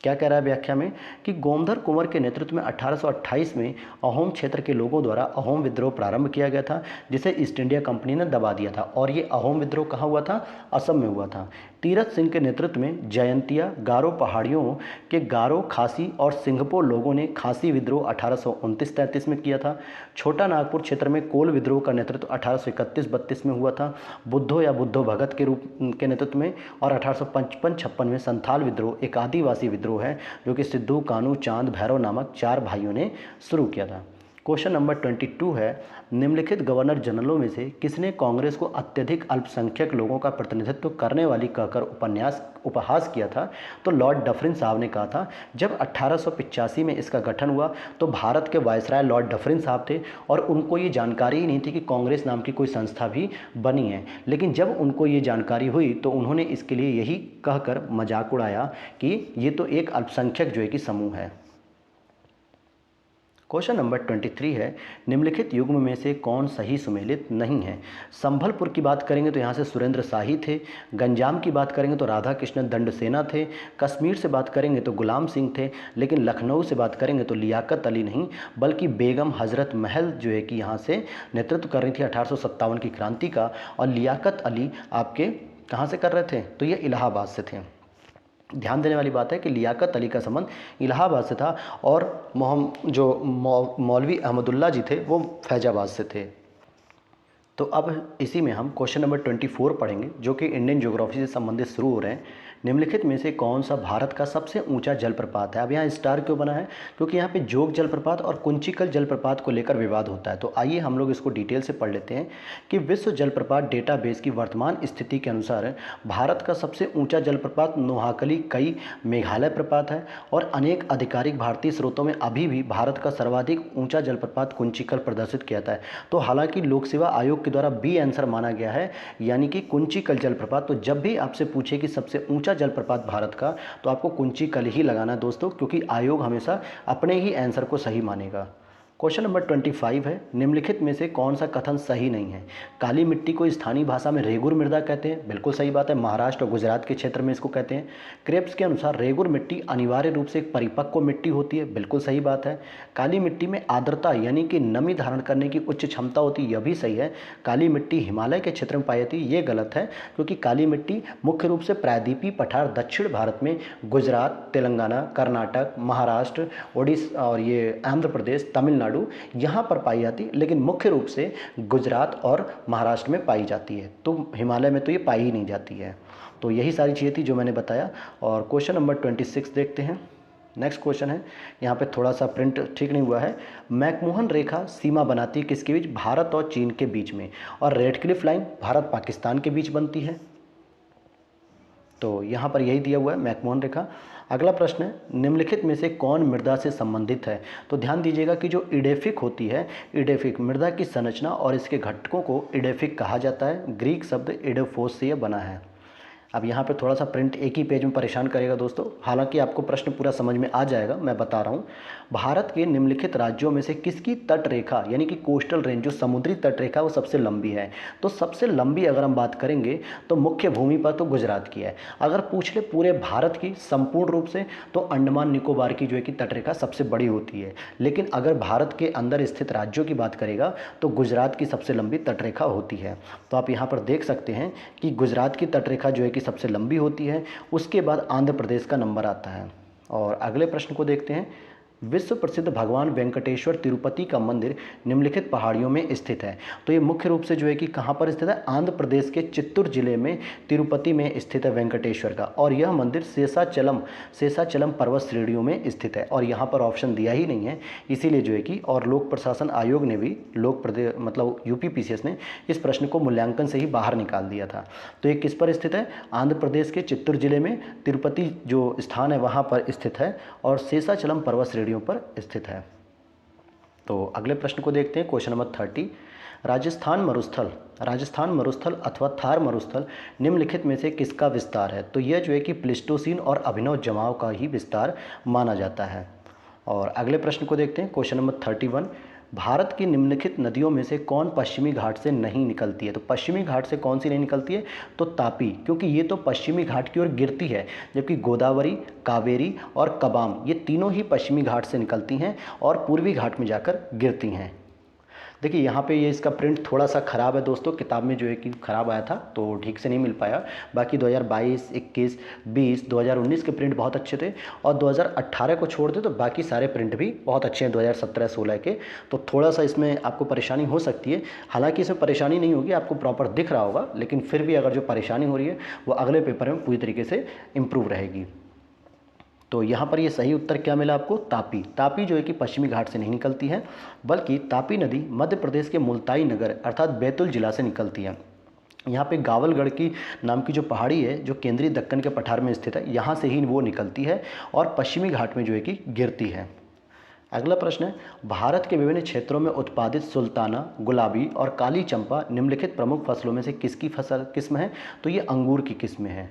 क्या कह रहा है व्याख्या में कि गोमधर कुंवर के नेतृत्व में 1828 में अहोम क्षेत्र के लोगों द्वारा अहोम विद्रोह प्रारंभ किया गया था, जिसे ईस्ट इंडिया कंपनी ने दबा दिया था। और ये अहोम विद्रोह कहाँ हुआ था, असम में हुआ था। तीरथ सिंह के नेतृत्व में जयंतिया गारो पहाड़ियों के गारो, खासी और सिंघपो लोगों ने खासी विद्रोह 1829-33 में किया था। छोटा नागपुर क्षेत्र में कोल विद्रोह का नेतृत्व 1831-32 में हुआ था बुद्धो या बुद्धो भगत के रूप के नेतृत्व में। और 1855-56 में संथाल विद्रोह एक आदिवासी विद्रोह है जो कि सिद्धू, कानू, चांद, भैरव नामक 4 भाइयों ने शुरू किया था। क्वेश्चन नंबर 22 है, निम्नलिखित गवर्नर जनरलों में से किसने कांग्रेस को अत्यधिक अल्पसंख्यक लोगों का प्रतिनिधित्व करने वाली कहकर उपहास किया था। तो लॉर्ड डफरिन साहब ने कहा था। जब 1885 में इसका गठन हुआ तो भारत के वायसराय लॉर्ड डफरिन साहब थे, और उनको ये जानकारी ही नहीं थी कि कांग्रेस नाम की कोई संस्था भी बनी है। लेकिन जब उनको ये जानकारी हुई तो उन्होंने इसके लिए यही कहकर मजाक उड़ाया कि ये तो एक अल्पसंख्यक जो है कि समूह है। क्वेश्चन नंबर 23 है, निम्नलिखित युग्म में से कौन सही सुमेलित नहीं है। संभलपुर की बात करेंगे तो यहाँ से सुरेंद्र शाही थे, गंजाम की बात करेंगे तो राधा कृष्ण दंडसेना थे, कश्मीर से बात करेंगे तो गुलाम सिंह थे, लेकिन लखनऊ से बात करेंगे तो लियाकत अली नहीं बल्कि बेगम हजरत महल जो है कि यहाँ से नेतृत्व कर रही थी 1857 की क्रांति का। और लियाकत अली आपके कहाँ से कर रहे थे, तो ये इलाहाबाद से थे। ध्यान देने वाली बात है कि लियाकत अली का संबंध इलाहाबाद से था, और मौलवी अहमदुल्ला जी थे वो फैजाबाद से थे। तो अब इसी में हम क्वेश्चन नंबर 24 पढ़ेंगे जो कि इंडियन ज्योग्राफी से संबंधित शुरू हो रहे हैं। निम्नलिखित में से कौन सा भारत का सबसे ऊंचा जलप्रपात है। अब यहाँ स्टार क्यों बना है, क्योंकि यहाँ पे जोग जलप्रपात और कुंचिकल जलप्रपात को लेकर विवाद होता है। तो आइए हम लोग इसको डिटेल से पढ़ लेते हैं कि विश्व जलप्रपात डेटाबेस की वर्तमान स्थिति के अनुसार भारत का सबसे ऊंचा जलप्रपात नोहाकली कई मेघालय प्रपात है, और अनेक आधिकारिक भारतीय स्रोतों में अभी भी भारत का सर्वाधिक ऊंचा जलप्रपात कुंचिकल प्रदर्शित किया जाता है। तो हालांकि लोक सेवा आयोग के द्वारा बी आंसर माना गया है, यानी कि कुंचिकल जलप्रपात। तो जब भी आपसे पूछे कि सबसे ऊंचा जलप्रपात भारत का, तो आपको कुंचिकल ही लगाना है दोस्तों, क्योंकि आयोग हमेशा अपने ही आंसर को सही मानेगा। क्वेश्चन नंबर 25 है, निम्नलिखित में से कौन सा कथन सही नहीं है। काली मिट्टी को स्थानीय भाषा में रेगुर मृदा कहते हैं, बिल्कुल सही बात है, महाराष्ट्र और गुजरात के क्षेत्र में इसको कहते हैं। क्रेब्स के अनुसार रेगुर मिट्टी अनिवार्य रूप से एक परिपक्व मिट्टी होती है, बिल्कुल सही बात है। काली मिट्टी में आर्द्रता यानी कि नमी धारण करने की उच्च क्षमता होती है, यह भी सही है। काली मिट्टी हिमालय के क्षेत्र में पाई जाती है, ये गलत है, क्योंकि काली मिट्टी मुख्य रूप से प्रायद्वीपीय पठार दक्षिण भारत में गुजरात, तेलंगाना, कर्नाटक, महाराष्ट्र, ओडिशा और ये आंध्र प्रदेश, तमिलनाडु यहाँ पर पाई जाती है, लेकिन मुख्य रूप से गुजरात और महाराष्ट्र में पाई जाती है। तो हिमालय में तो ये पाई ही नहीं जाती है। तो यही सारी चीज़ें थी जो मैंने बताया। और क्वेश्चन नंबर 26 देखते हैं। नेक्स्ट क्वेश्चन है, यहाँ पे थोड़ा सा प्रिंट ठीक नहीं हुआ है। मैकमोहन रेखा सीमा बनाती है किसके बीच? भारत और चीन के बीच में। और red Cliff line Bharat Pakistan के बीच बनती है। तो यहाँ पर यही दिया हुआ है, मैकमोहन रेखा। अगला प्रश्न है, निम्नलिखित में से कौन मृदा से संबंधित है? तो ध्यान दीजिएगा कि जो इडेफिक होती है, इडेफिक मृदा की संरचना और इसके घटकों को इडेफिक कहा जाता है। ग्रीक शब्द इडेफोस से यह बना है। अब यहाँ पे थोड़ा सा प्रिंट एक ही पेज में परेशान करेगा दोस्तों, हालांकि आपको प्रश्न पूरा समझ में आ जाएगा, मैं बता रहा हूँ। भारत के निम्नलिखित राज्यों में से किसकी तट रेखा यानी कि कोस्टल रेंज, जो समुद्री तट रेखा, वो सबसे लंबी है? तो सबसे लंबी अगर हम बात करेंगे तो मुख्य भूमि पर तो गुजरात की है। अगर पूछ ले पूरे भारत की संपूर्ण रूप से, तो अंडमान निकोबार की जो है कि तट रेखा सबसे बड़ी होती है। लेकिन अगर भारत के अंदर स्थित राज्यों की बात करेगा तो गुजरात की सबसे लंबी तट रेखा होती है। तो आप यहाँ पर देख सकते हैं कि गुजरात की तट रेखा जो है कि सबसे लंबी होती है। उसके बाद आंध्र प्रदेश का नंबर आता है। और अगले प्रश्न को देखते हैं। विश्व प्रसिद्ध भगवान वेंकटेश्वर तिरुपति का मंदिर निम्नलिखित पहाड़ियों में स्थित है। तो ये मुख्य रूप से जो है कि कहाँ पर स्थित है? आंध्र प्रदेश के चित्तूर जिले में तिरुपति में स्थित है वेंकटेश्वर का। और यह मंदिर शेषाचलम पर्वत श्रेणियों में स्थित है। और यहाँ पर ऑप्शन दिया ही नहीं है, इसीलिए जो है कि और लोक प्रशासन आयोग ने भी मतलब यूपीपीसीएस ने इस प्रश्न को मूल्यांकन से ही बाहर निकाल दिया था। तो ये किस पर स्थित है? आंध्र प्रदेश के चित्तूर जिले में तिरुपति जो स्थान है वहाँ पर स्थित है और शेषाचलम पर्वत पर स्थित है। तो अगले प्रश्न को देखते हैं, क्वेश्चन नंबर 30। राजस्थान मरुस्थल अथवा थार मरुस्थल निम्नलिखित में से किसका विस्तार है? तो यह जो है कि प्लेस्टोसीन और अभिनव जमाव का ही विस्तार माना जाता है। और अगले प्रश्न को देखते हैं, क्वेश्चन नंबर 31। भारत की निम्नलिखित नदियों में से कौन पश्चिमी घाट से नहीं निकलती है? तो पश्चिमी घाट से कौन सी नहीं निकलती है? तो तापी, क्योंकि ये तो पश्चिमी घाट की ओर गिरती है, जबकि गोदावरी, कावेरी और कबाम ये तीनों ही पश्चिमी घाट से निकलती हैं और पूर्वी घाट में जाकर गिरती हैं। देखिए यहाँ पे ये इसका प्रिंट थोड़ा सा ख़राब है दोस्तों, किताब में जो है कि ख़राब आया था तो ठीक से नहीं मिल पाया। बाकी 2022, 21, 20, 2019 के प्रिंट बहुत अच्छे थे और 2018 को छोड़ दे तो बाकी सारे प्रिंट भी बहुत अच्छे हैं 2017, 16 के। तो थोड़ा सा इसमें आपको परेशानी हो सकती है, हालांकि इसमें परेशानी नहीं होगी, आपको प्रॉपर दिख रहा होगा, लेकिन फिर भी अगर जो परेशानी हो रही है वो अगले पेपर में पूरी तरीके से इम्प्रूव रहेगी। तो यहाँ पर ये सही उत्तर क्या मिला आपको? तापी। तापी जो है कि पश्चिमी घाट से नहीं निकलती है, बल्कि तापी नदी मध्य प्रदेश के मुल्ताई नगर अर्थात बैतूल जिला से निकलती है। यहाँ पे गावलगढ़ की नाम की जो पहाड़ी है जो केंद्रीय दक्कन के पठार में स्थित है, यहाँ से ही वो निकलती है और पश्चिमी घाट में जो है कि गिरती है। अगला प्रश्न है, भारत के विभिन्न क्षेत्रों में उत्पादित सुल्ताना, गुलाबी और काली चंपा निम्नलिखित प्रमुख फसलों में से किसकी किस्म है? तो ये अंगूर की किस्म है।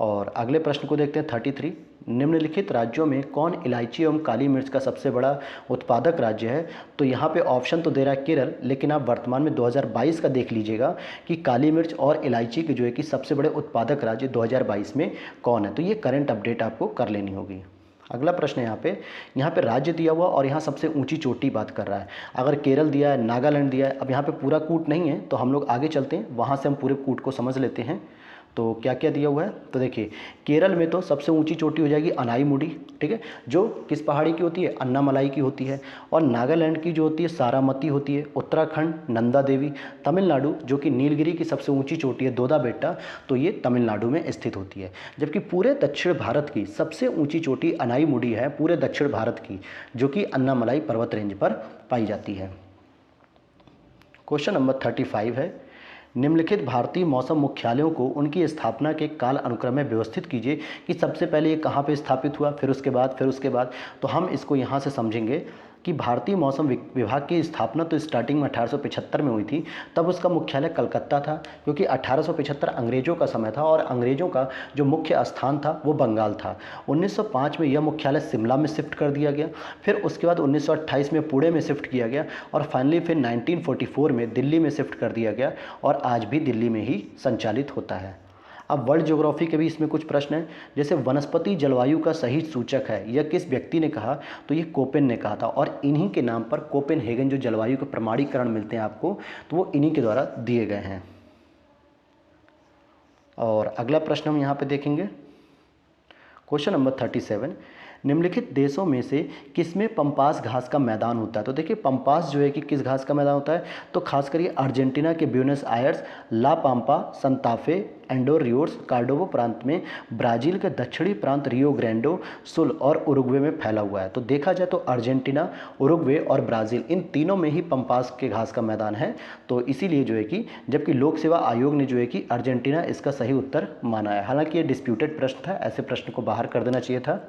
और अगले प्रश्न को देखते हैं 33। निम्नलिखित राज्यों में कौन इलायची एवं काली मिर्च का सबसे बड़ा उत्पादक राज्य है? तो यहाँ पे ऑप्शन तो दे रहा है केरल, लेकिन आप वर्तमान में 2022 का देख लीजिएगा कि काली मिर्च और इलायची के जो है कि सबसे बड़े उत्पादक राज्य 2022 में कौन है। तो ये करंट अपडेट आपको कर लेनी होगी। अगला प्रश्न है यहाँ पे राज्य दिया हुआ और यहाँ सबसे ऊंची चोटी बात कर रहा है। अगर केरल दिया है, नागालैंड दिया है, अब यहाँ पे पूरा कूट नहीं है तो हम लोग आगे चलते हैं, वहाँ से हम पूरे कूट को समझ लेते हैं। तो क्या क्या दिया हुआ है? तो देखिए केरल में तो सबसे ऊंची चोटी हो जाएगी अनाईमुडी, ठीक है, जो किस पहाड़ी की होती है? अन्नामलाई की होती है। और नागालैंड की जो होती है सारामती होती है। उत्तराखंड नंदा देवी। तमिलनाडु जो कि नीलगिरी की सबसे ऊंची चोटी है दोदा बेट्टा, तो ये तमिलनाडु में स्थित होती है। जबकि पूरे दक्षिण भारत की सबसे ऊंची चोटी अनाईमुडी है, पूरे दक्षिण भारत की, जो कि अन्नामलाई पर्वत रेंज पर पाई जाती है। क्वेश्चन नंबर 35 है, निम्नलिखित भारतीय मौसम मुख्यालयों को उनकी स्थापना के काल अनुक्रम में व्यवस्थित कीजिए कि सबसे पहले ये कहाँ पे स्थापित हुआ, फिर उसके बाद। तो हम इसको यहाँ से समझेंगे कि भारतीय मौसम विभाग की स्थापना तो स्टार्टिंग में 1875 में हुई थी, तब उसका मुख्यालय कलकत्ता था, क्योंकि 1875 अंग्रेज़ों का समय था और अंग्रेज़ों का जो मुख्य स्थान था वो बंगाल था। 1905 में यह मुख्यालय शिमला में शिफ्ट कर दिया गया, फिर उसके बाद 1928 में पुणे में शिफ्ट किया गया और फाइनली फिर 1944 में दिल्ली में शिफ्ट कर दिया गया और आज भी दिल्ली में ही संचालित होता है। अब वर्ल्ड ज्योग्राफी के भी इसमें कुछ प्रश्न हैं, जैसे वनस्पति जलवायु का सही सूचक है, यह किस व्यक्ति ने कहा, तो ये कोपेन ने कहा था और इन्हीं के नाम पर कोपेनहेगन जो जलवायु के प्रमाणीकरण मिलते हैं आपको, तो वो इन्हीं के द्वारा दिए गए हैं। और अगला प्रश्न हम यहाँ पे देखेंगे, क्वेश्चन नंबर 37, निम्नलिखित देशों में से किसमें पंपास घास का मैदान होता है। तो देखिए पंपास जो है कि किस घास का मैदान होता है, तो खास करिए अर्जेंटीना के ब्यूनस आयर्स, ला पाम्पा, संताफे, एंडोर रियोर्स, कार्डोवो प्रांत में, ब्राज़ील के दक्षिणी प्रांत रियो ग्रैंडो सुल और उरुग्वे में फैला हुआ है। तो देखा जाए तो अर्जेंटीना, उरुग्वे और ब्राज़ील इन तीनों में ही पंपास के घास का मैदान है। तो इसीलिए जो है कि जबकि लोक सेवा आयोग ने जो है कि अर्जेंटीना इसका सही उत्तर माना है। हालांकि ये डिस्प्यूटेड प्रश्न था, ऐसे प्रश्न को बाहर कर देना चाहिए था।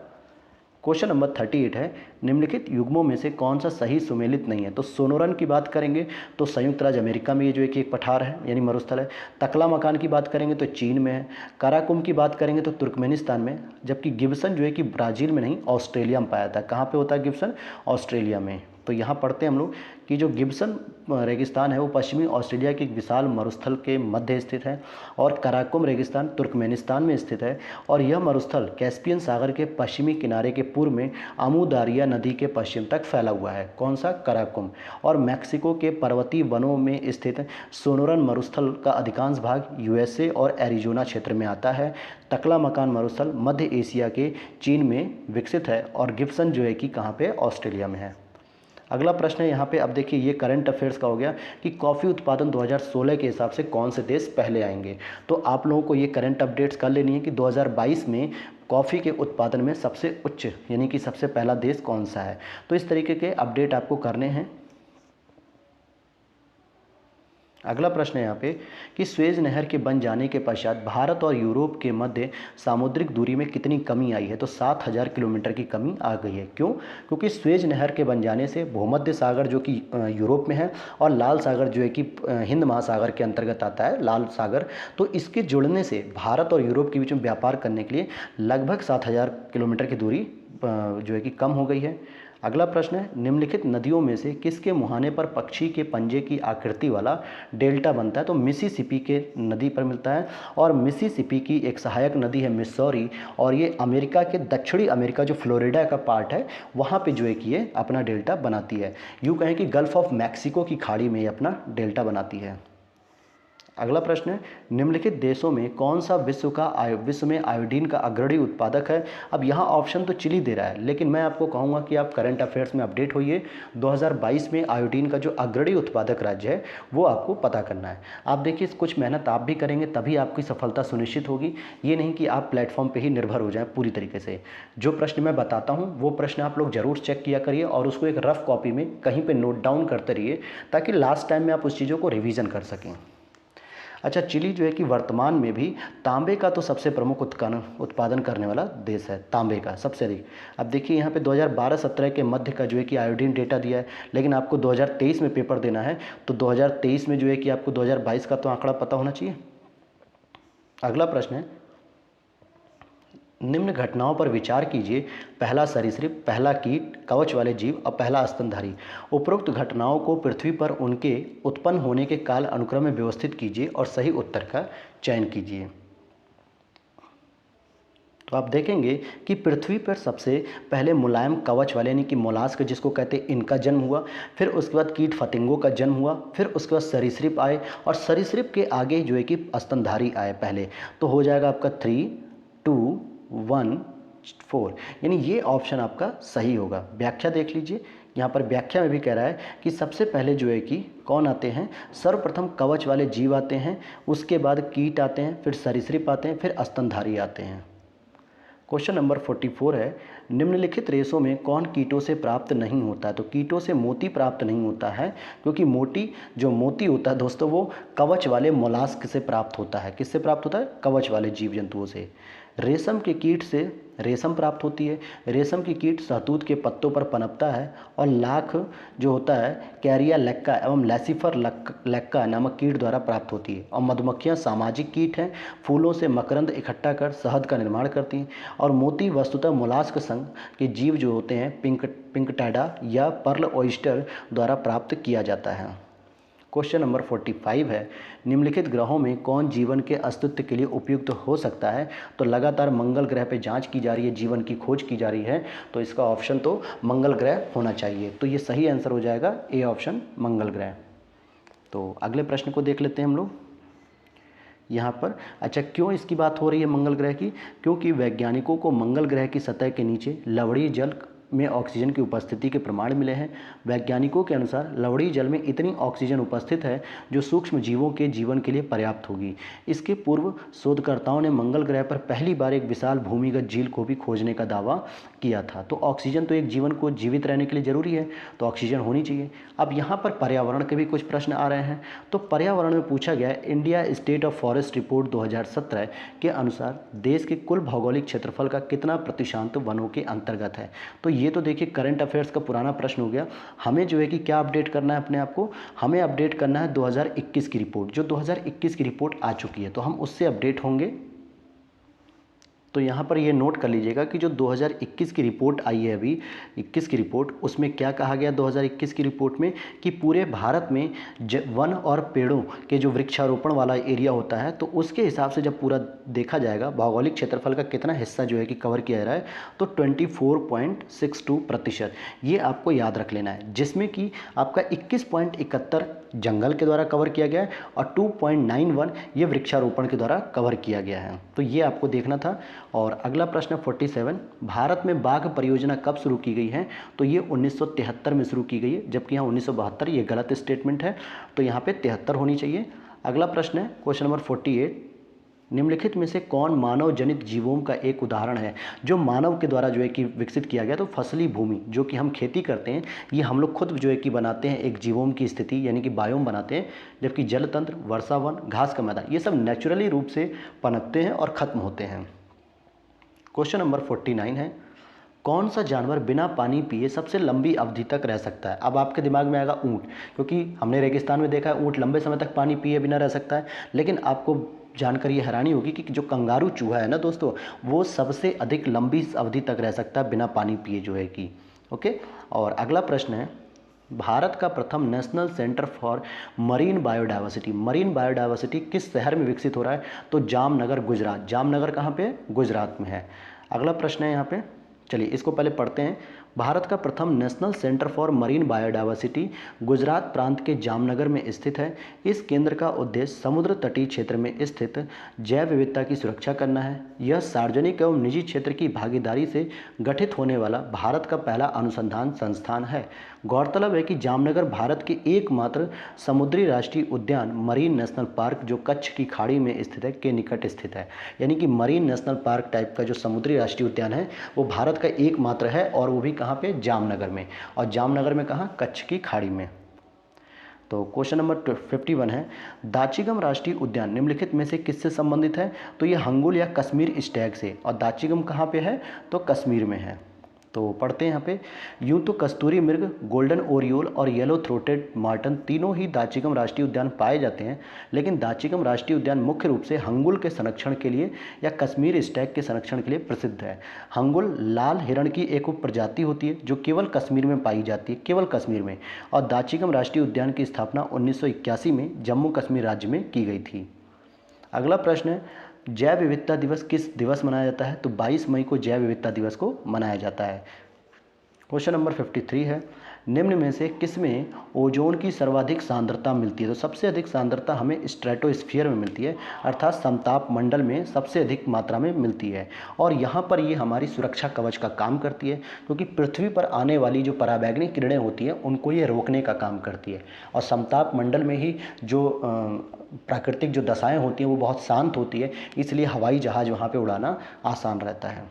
क्वेश्चन नंबर 38 है, निम्नलिखित युग्मों में से कौन सा सही सुमेलित नहीं है। तो सोनोरन की बात करेंगे तो संयुक्त राज्य अमेरिका में ये जो है कि एक पठार है यानी मरुस्थल है। तकला मकान की बात करेंगे तो चीन में है। काराकुम की बात करेंगे तो तुर्कमेनिस्तान में, जबकि गिब्सन जो है कि ब्राज़ील में नहीं ऑस्ट्रेलिया में पाया था। कहाँ पे होता है गिब्सन, ऑस्ट्रेलिया में। तो यहाँ पढ़ते हैं हम लोग कि जो गिब्सन रेगिस्तान है वो पश्चिमी ऑस्ट्रेलिया के एक विशाल मरुस्थल के मध्य स्थित है और कराकुम रेगिस्तान तुर्कमेनिस्तान में स्थित है और यह मरुस्थल कैस्पियन सागर के पश्चिमी किनारे के पूर्व में अमू दारिया नदी के पश्चिम तक फैला हुआ है। कौन सा, कराकुम। और मैक्सिको के पर्वतीय वनों में स्थित सोनोरन मरुस्थल का अधिकांश भाग यूएसए और एरिजोना क्षेत्र में आता है। तकला मकान मरुस्थल मध्य एशिया के चीन में विकसित है और गिब्सन जो है कि कहाँ पे, ऑस्ट्रेलिया में है। अगला प्रश्न है यहाँ पे, अब देखिए ये करंट अफेयर्स का हो गया कि कॉफ़ी उत्पादन 2016 के हिसाब से कौन से देश पहले आएंगे। तो आप लोगों को ये करंट अपडेट्स कर लेनी है कि 2022 में कॉफ़ी के उत्पादन में सबसे उच्च यानी कि सबसे पहला देश कौन सा है। तो इस तरीके के अपडेट आपको करने हैं। अगला प्रश्न है यहाँ पे कि स्वेज नहर के बन जाने के पश्चात भारत और यूरोप के मध्य सामुद्रिक दूरी में कितनी कमी आई है। तो 7000 किलोमीटर की कमी आ गई है। क्यों, क्योंकि स्वेज नहर के बन जाने से भूमध्य सागर जो कि यूरोप में है और लाल सागर जो है कि हिंद महासागर के अंतर्गत आता है, लाल सागर, तो इसके जुड़ने से भारत और यूरोप के बीच में व्यापार करने के लिए लगभग 7000 किलोमीटर की दूरी जो है कि कम हो गई है। अगला प्रश्न है, निम्नलिखित नदियों में से किसके मुहाने पर पक्षी के पंजे की आकृति वाला डेल्टा बनता है। तो मिसिसिपी के नदी पर मिलता है और मिसिसिपी की एक सहायक नदी है मिसौरी और ये अमेरिका के दक्षिणी अमेरिका जो फ्लोरिडा का पार्ट है वहाँ पे जो है कि ये अपना डेल्टा बनाती है। यूँ कहें कि गल्फ ऑफ मैक्सिको की खाड़ी में ये अपना डेल्टा बनाती है। अगला प्रश्न है, निम्नलिखित देशों में कौन सा विश्व में आयोडीन का अग्रणी उत्पादक है। अब यहाँ ऑप्शन तो चिली दे रहा है, लेकिन मैं आपको कहूँगा कि आप करंट अफेयर्स में अपडेट होइए। 2022 में आयोडीन का जो अग्रणी उत्पादक राज्य है वो आपको पता करना है। आप देखिए कुछ मेहनत आप भी करेंगे तभी आपकी सफलता सुनिश्चित होगी। ये नहीं कि आप प्लेटफॉर्म पर ही निर्भर हो जाएँ पूरी तरीके से। जो प्रश्न मैं बताता हूँ वो प्रश्न आप लोग ज़रूर चेक किया करिए और उसको एक रफ कॉपी में कहीं पर नोट डाउन करते रहिए ताकि लास्ट टाइम में आप उस चीज़ों को रिविज़न कर सकें। अच्छा, चिली जो है कि वर्तमान में भी तांबे का तो सबसे प्रमुख उत्पादन करने वाला देश है, तांबे का सबसे अधिक। अब देखिए यहाँ पे 2012-17 के मध्य का जो है कि आयोडीन डेटा दिया है, लेकिन आपको 2023 में पेपर देना है तो 2023 में जो है कि आपको 2022 का तो आंकड़ा पता होना चाहिए। अगला प्रश्न है, निम्न घटनाओं पर विचार कीजिए। पहला सरीसृप, पहला कीट, कवच वाले जीव और पहला स्तनधारी। उपरोक्त घटनाओं को पृथ्वी पर उनके उत्पन्न होने के काल अनुक्रम में व्यवस्थित कीजिए और सही उत्तर का चयन कीजिए। तो आप देखेंगे कि पृथ्वी पर सबसे पहले मुलायम कवच वाले यानी कि मोलास्क जिसको कहते हैं इनका जन्म हुआ, फिर उसके बाद कीट फतिंगों का जन्म हुआ, फिर उसके बाद सरीसृप आए और सरीसृप के आगे जो है कि स्तनधारी आए पहले। तो हो जाएगा आपका 3, 2, 1, 4, यानी ये ऑप्शन आपका सही होगा। व्याख्या देख लीजिए, यहाँ पर व्याख्या में भी कह रहा है कि सबसे पहले जो है कि कौन आते हैं, सर्वप्रथम कवच वाले जीव आते हैं, उसके बाद कीट आते हैं, फिर सरीसृप आते हैं, फिर स्तनधारी आते हैं। क्वेश्चन नंबर 44 है, निम्नलिखित रेशों में कौन कीटों से प्राप्त नहीं होता है। तो कीटों से मोती प्राप्त नहीं होता है क्योंकि मोती होता है दोस्तों वो कवच वाले मोलास्क से प्राप्त होता है। किससे प्राप्त होता है, कवच वाले जीव जंतुओं से। रेशम के कीट से रेशम प्राप्त होती है। रेशम की कीट शहतूत के पत्तों पर पनपता है और लाख जो होता है कैरिया लेक्का एवं लैसिफर लेक्का नामक कीट द्वारा प्राप्त होती है। और मधुमक्खियां सामाजिक कीट हैं, फूलों से मकरंद इकट्ठा कर शहद का निर्माण करती हैं। और मोती वस्तुतः मोलास्क संघ के जीव जो होते हैं पिंकटैडा या पर्ल ऑयस्टर द्वारा प्राप्त किया जाता है। क्वेश्चन नंबर 45 है, निम्नलिखित ग्रहों में कौन जीवन के अस्तित्व के लिए उपयुक्त हो सकता है? तो लगातार मंगल ग्रह पे जांच की जा रही है, जीवन की खोज की जा रही है, तो इसका ऑप्शन तो मंगल ग्रह होना चाहिए। तो ये सही आंसर हो जाएगा ए ऑप्शन मंगल ग्रह। तो अगले प्रश्न को देख लेते हैं हम लोग यहाँ पर। अच्छा, क्यों इसकी बात हो रही है मंगल ग्रह की? क्योंकि वैज्ञानिकों को मंगल ग्रह की सतह के नीचे लवणीय जल में ऑक्सीजन की उपस्थिति के प्रमाण मिले हैं। वैज्ञानिकों के अनुसार लवणीय जल में इतनी ऑक्सीजन उपस्थित है जो सूक्ष्म जीवों के जीवन के लिए पर्याप्त होगी। इसके पूर्व शोधकर्ताओं ने मंगल ग्रह पर पहली बार एक विशाल भूमिगत झील को भी खोजने का दावा किया था। तो ऑक्सीजन तो एक जीवन को जीवित रहने के लिए जरूरी है, तो ऑक्सीजन होनी चाहिए। अब यहाँ पर पर्यावरण के भी कुछ प्रश्न आ रहे हैं। तो पर्यावरण में पूछा गया है, India state of forest report 2017 के अनुसार देश के कुल भौगोलिक क्षेत्रफल का कितना प्रतिशत वनों के अंतर्गत है? तो ये तो देखिए करंट अफेयर्स का पुराना प्रश्न हो गया। हमें जो है कि क्या अपडेट करना है अपने आप को? हमें अपडेट करना है 2021 की रिपोर्ट। जो 2021 की रिपोर्ट आ चुकी है तो हम उससे अपडेट होंगे। तो यहाँ पर ये नोट कर लीजिएगा कि जो 2021 की रिपोर्ट आई है अभी 21 की रिपोर्ट, उसमें क्या कहा गया 2021 की रिपोर्ट में कि पूरे भारत में वन और पेड़ों के जो वृक्षारोपण वाला एरिया होता है तो उसके हिसाब से जब पूरा देखा जाएगा भौगोलिक क्षेत्रफल का कितना हिस्सा जो है कि कवर किया जा रहा है, तो 24.62% ये आपको याद रख लेना है, जिसमें कि आपका 21.71 जंगल के द्वारा कवर किया गया है और 2.91 ये वृक्षारोपण के द्वारा कवर किया गया है। तो ये आपको देखना था। और अगला प्रश्न 47, भारत में बाघ परियोजना कब शुरू की गई है? तो ये 1973 में शुरू की गई है, जबकि यहाँ 1972 ये गलत स्टेटमेंट है, तो यहाँ पे 73 होनी चाहिए। अगला प्रश्न है क्वेश्चन नंबर 48, निम्नलिखित में से कौन मानव जनित जीवों का एक उदाहरण है जो मानव के द्वारा जो है कि विकसित किया गया? तो फसली भूमि, जो कि हम खेती करते हैं, ये हम लोग खुद जो है कि बनाते हैं, एक जीवों की स्थिति यानी कि बायोम बनाते हैं, जबकि जल तंत्र, वर्षावन, घास का मैदान, ये सब नेचुरली रूप से पनपते हैं और ख़त्म होते हैं। क्वेश्चन नंबर 49 है, कौन सा जानवर बिना पानी पिए सबसे लंबी अवधि तक रह सकता है? अब आपके दिमाग में आएगा ऊँट, क्योंकि हमने रेगिस्तान में देखा है ऊँट लंबे समय तक पानी पिए बिना रह सकता है। लेकिन आपको जानकर ये हैरानी होगी कि जो कंगारू चूहा है ना दोस्तों, वो सबसे अधिक लंबी अवधि तक रह सकता है बिना पानी पिए जो है कि। ओके, और अगला प्रश्न है, भारत का प्रथम national centre for marine biodiversity किस शहर में विकसित हो रहा है? तो जामनगर, गुजरात। जामनगर कहाँ पे? गुजरात में है। अगला प्रश्न है यहाँ पे, चलिए इसको पहले पढ़ते हैं। भारत का प्रथम national centre for marine biodiversity Gujarat प्रांत के जामनगर में स्थित है। इस केंद्र का उद्देश्य समुद्र तटीय क्षेत्र में स्थित जैव विविधता की सुरक्षा करना है। यह सार्वजनिक एवं निजी क्षेत्र की भागीदारी से गठित होने वाला भारत का पहला अनुसंधान संस्थान है। गौरतलब है कि जामनगर भारत के एकमात्र समुद्री राष्ट्रीय उद्यान मरीन नेशनल पार्क जो कच्छ की खाड़ी में स्थित है के निकट स्थित है। यानी कि मरीन नेशनल पार्क टाइप का जो समुद्री राष्ट्रीय उद्यान है वो भारत का एकमात्र है, और वो भी कहाँ पे? जामनगर में। और जामनगर में कहाँ? कच्छ की खाड़ी में। तो क्वेश्चन नंबर 51 है, दाचिगम राष्ट्रीय उद्यान निम्नलिखित में से किससे संबंधित है? तो ये हंगुल या कश्मीर स्टैग से। और दाचिगम कहाँ पे है? तो कश्मीर में है। तो पढ़ते हैं यहाँ पे, यूं तो कस्तूरी मृग, गोल्डन ओरियोल और येलो थ्रोटेड मार्टन तीनों ही दाचिगम राष्ट्रीय उद्यान पाए जाते हैं, लेकिन दाचिगम राष्ट्रीय उद्यान मुख्य रूप से हंगुल के संरक्षण के लिए या कश्मीर स्टैग के संरक्षण के लिए प्रसिद्ध है। हंगुल लाल हिरण की एक उप प्रजाति होती है जो केवल कश्मीर में पाई जाती है, केवल कश्मीर में। और दाचिगम राष्ट्रीय उद्यान की स्थापना 1981 में जम्मू कश्मीर राज्य में की गई थी। अगला प्रश्न है, जैव विविधता दिवस किस दिवस मनाया जाता है? तो 22 मई को जैव विविधता दिवस को मनाया जाता है। क्वेश्चन नंबर 53 है, निम्न में से किसमें ओजोन की सर्वाधिक सांद्रता मिलती है? तो सबसे अधिक सांद्रता हमें स्ट्रेटोस्फीयर में मिलती है, अर्थात समताप मंडल में सबसे अधिक मात्रा में मिलती है। और यहाँ पर ये हमारी सुरक्षा कवच का काम करती है, क्योंकि पृथ्वी पर आने वाली जो पराबैंगनी किरणें होती हैं उनको ये रोकने का काम करती है। और समताप मंडल में ही जो प्राकृतिक जो दशाएँ होती हैं वो बहुत शांत होती है, इसलिए हवाई जहाज़ वहाँ पर उड़ाना आसान रहता है।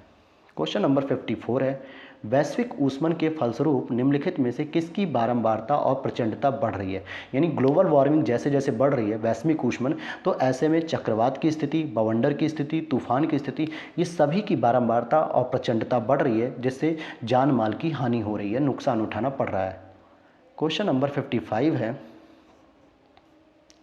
क्वेश्चन नंबर 54 है, वैश्विक ऊष्मन के फलस्वरूप निम्नलिखित में से किसकी बारंबारता और प्रचंडता बढ़ रही है। यानी ग्लोबल वार्मिंग जैसे जैसे बढ़ रही है वैश्विक ऊष्मन, तो ऐसे में चक्रवात की स्थिति, बवंडर की स्थिति, तूफान की स्थिति, ये सभी की बारंबारता और प्रचंडता बढ़ रही है, जिससे जान माल की हानि हो रही है, नुकसान उठाना पड़ रहा है। क्वेश्चन नंबर 55 है,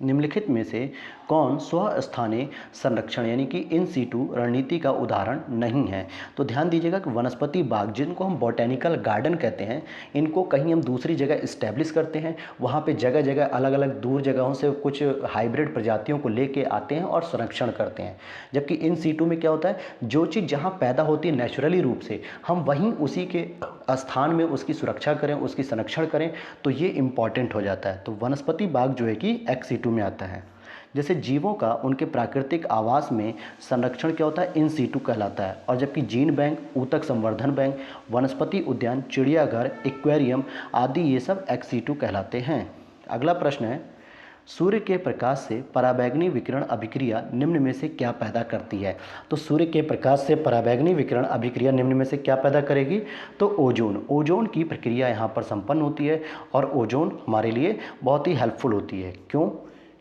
निम्नलिखित में से कौन स्वस्थानीय संरक्षण यानी कि इन सीटू रणनीति का उदाहरण नहीं है। तो ध्यान दीजिएगा कि वनस्पति बाग, जिनको हम बॉटेनिकल गार्डन कहते हैं, इनको कहीं हम दूसरी जगह इस्टेब्लिश करते हैं, वहाँ पे जगह जगह अलग अलग दूर जगहों से कुछ हाइब्रिड प्रजातियों को लेके आते हैं और संरक्षण करते हैं। जबकि इन सीटू में क्या होता है, जो चीज़ जहाँ पैदा होती है नेचुरली रूप से, हम वहीं उसी के स्थान में उसकी सुरक्षा करें, उसकी संरक्षण करें, तो ये इम्पॉर्टेंट हो जाता है। तो वनस्पति बाग जो है कि एक्स सीटू में आता है। जैसे जीवों का उनके प्राकृतिक आवास में संरक्षण क्या होता है, इन सीटू कहलाता है। और जबकि जीन बैंक, ऊतक संवर्धन बैंक, वनस्पति उद्यान, चिड़ियाघर, एक्वेरियम आदि ये सब एक्स सीटू कहलाते हैं। अगला प्रश्न है, सूर्य के प्रकाश से पराबैंगनी विकिरण अभिक्रिया निम्न में से क्या पैदा करती है। तो सूर्य के प्रकाश से पराबैंगनी विकिरण अभिक्रिया निम्न में से क्या पैदा करेगी, तो ओजोन। ओजोन की प्रक्रिया यहाँ पर संपन्न होती है और ओजोन हमारे लिए बहुत ही हेल्पफुल होती है। क्यों?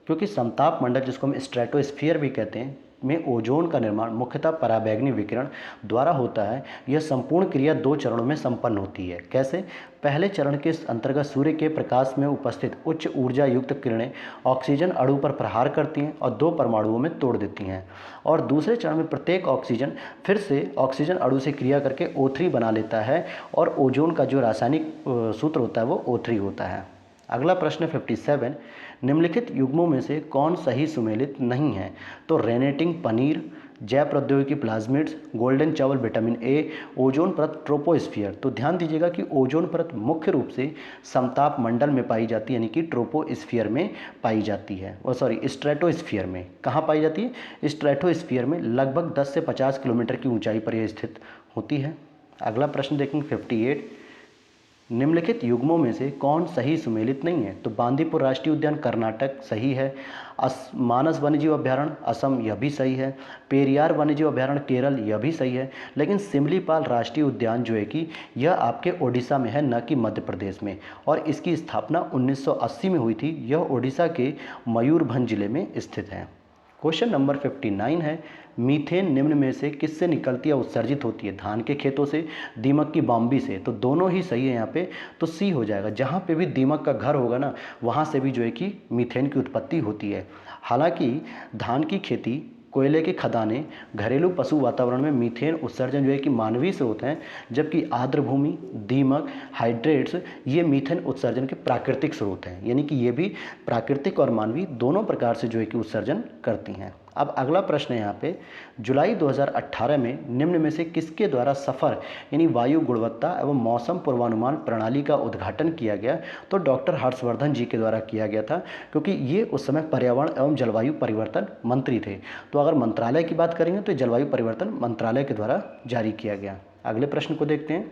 क्योंकि समताप मंडल, जिसको हम स्ट्रेटोस्फीयर भी कहते हैं, में ओजोन का निर्माण मुख्यतः पराबैंगनी विकिरण द्वारा होता है। यह संपूर्ण क्रिया 2 चरणों में संपन्न होती है। कैसे? पहले चरण के अंतर्गत सूर्य के प्रकाश में उपस्थित उच्च ऊर्जा युक्त किरणें ऑक्सीजन अणु पर प्रहार करती हैं और 2 परमाणुओं में तोड़ देती हैं। और दूसरे चरण में प्रत्येक ऑक्सीजन फिर से ऑक्सीजन अणु से क्रिया करके O3 बना लेता है और ओजोन का जो रासायनिक सूत्र होता है वो O3 होता है। अगला प्रश्न 57, निम्नलिखित युग्मों में से कौन सही सुमेलित नहीं है। तो रेनेटिंग पनीर, जैव प्रौद्योगिकी प्लाज्मिड्स, गोल्डन चावल विटामिन ए, ओजोन परत ट्रोपोस्फियर। तो ध्यान दीजिएगा कि ओजोन परत मुख्य रूप से समताप मंडल में पाई जाती है, यानी कि ट्रोपोस्फियर में पाई जाती है, स्ट्रेटोस्फियर में। कहाँ पाई जाती है? स्ट्रेटोस्फियर में लगभग 10 से 50 किलोमीटर की ऊंचाई पर यह स्थित होती है। अगला प्रश्न देखेंगे 58, निम्नलिखित युग्मों में से कौन सही सुमेलित नहीं है। तो बांदीपुर राष्ट्रीय उद्यान कर्नाटक सही है, मानस वन्यजीव अभ्यारण्य असम यह भी सही है, पेरियार वन्यजीव अभ्यारण्य केरल यह भी सही है, लेकिन सिमलीपाल राष्ट्रीय उद्यान जो है कि यह आपके ओडिशा में है, न कि मध्य प्रदेश में, और इसकी स्थापना 1980 में हुई थी। यह ओडिशा के मयूरभंज जिले में स्थित है। क्वेश्चन नंबर 59 है, मीथेन निम्न में से किससे निकलती है, उत्सर्जित होती है। धान के खेतों से, दीमक की बॉम्बी से। तो दोनों ही सही है यहाँ पे, तो सी हो जाएगा। जहाँ पे भी दीमक का घर होगा ना, वहाँ से भी जो है कि मीथेन की उत्पत्ति होती है। हालांकि धान की खेती, कोयले की खदानें, घरेलू पशु वातावरण में मीथेन उत्सर्जन जो है कि मानवीय स्रोत हैं, जबकि आर्द्र भूमि, दीमक, हाइड्रेट्स ये मीथेन उत्सर्जन के प्राकृतिक स्रोत हैं। यानी कि ये भी प्राकृतिक और मानवीय दोनों प्रकार से जो है कि उत्सर्जन करती हैं। अब अगला प्रश्न है यहाँ पे, जुलाई 2018 में निम्न में से किसके द्वारा सफ़र यानी वायु गुणवत्ता एवं मौसम पूर्वानुमान प्रणाली का उद्घाटन किया गया। तो डॉक्टर हर्षवर्धन जी के द्वारा किया गया था, क्योंकि ये उस समय पर्यावरण एवं जलवायु परिवर्तन मंत्री थे। तो अगर मंत्रालय की बात करेंगे तो जलवायु परिवर्तन मंत्रालय के द्वारा जारी किया गया। अगले प्रश्न को देखते हैं।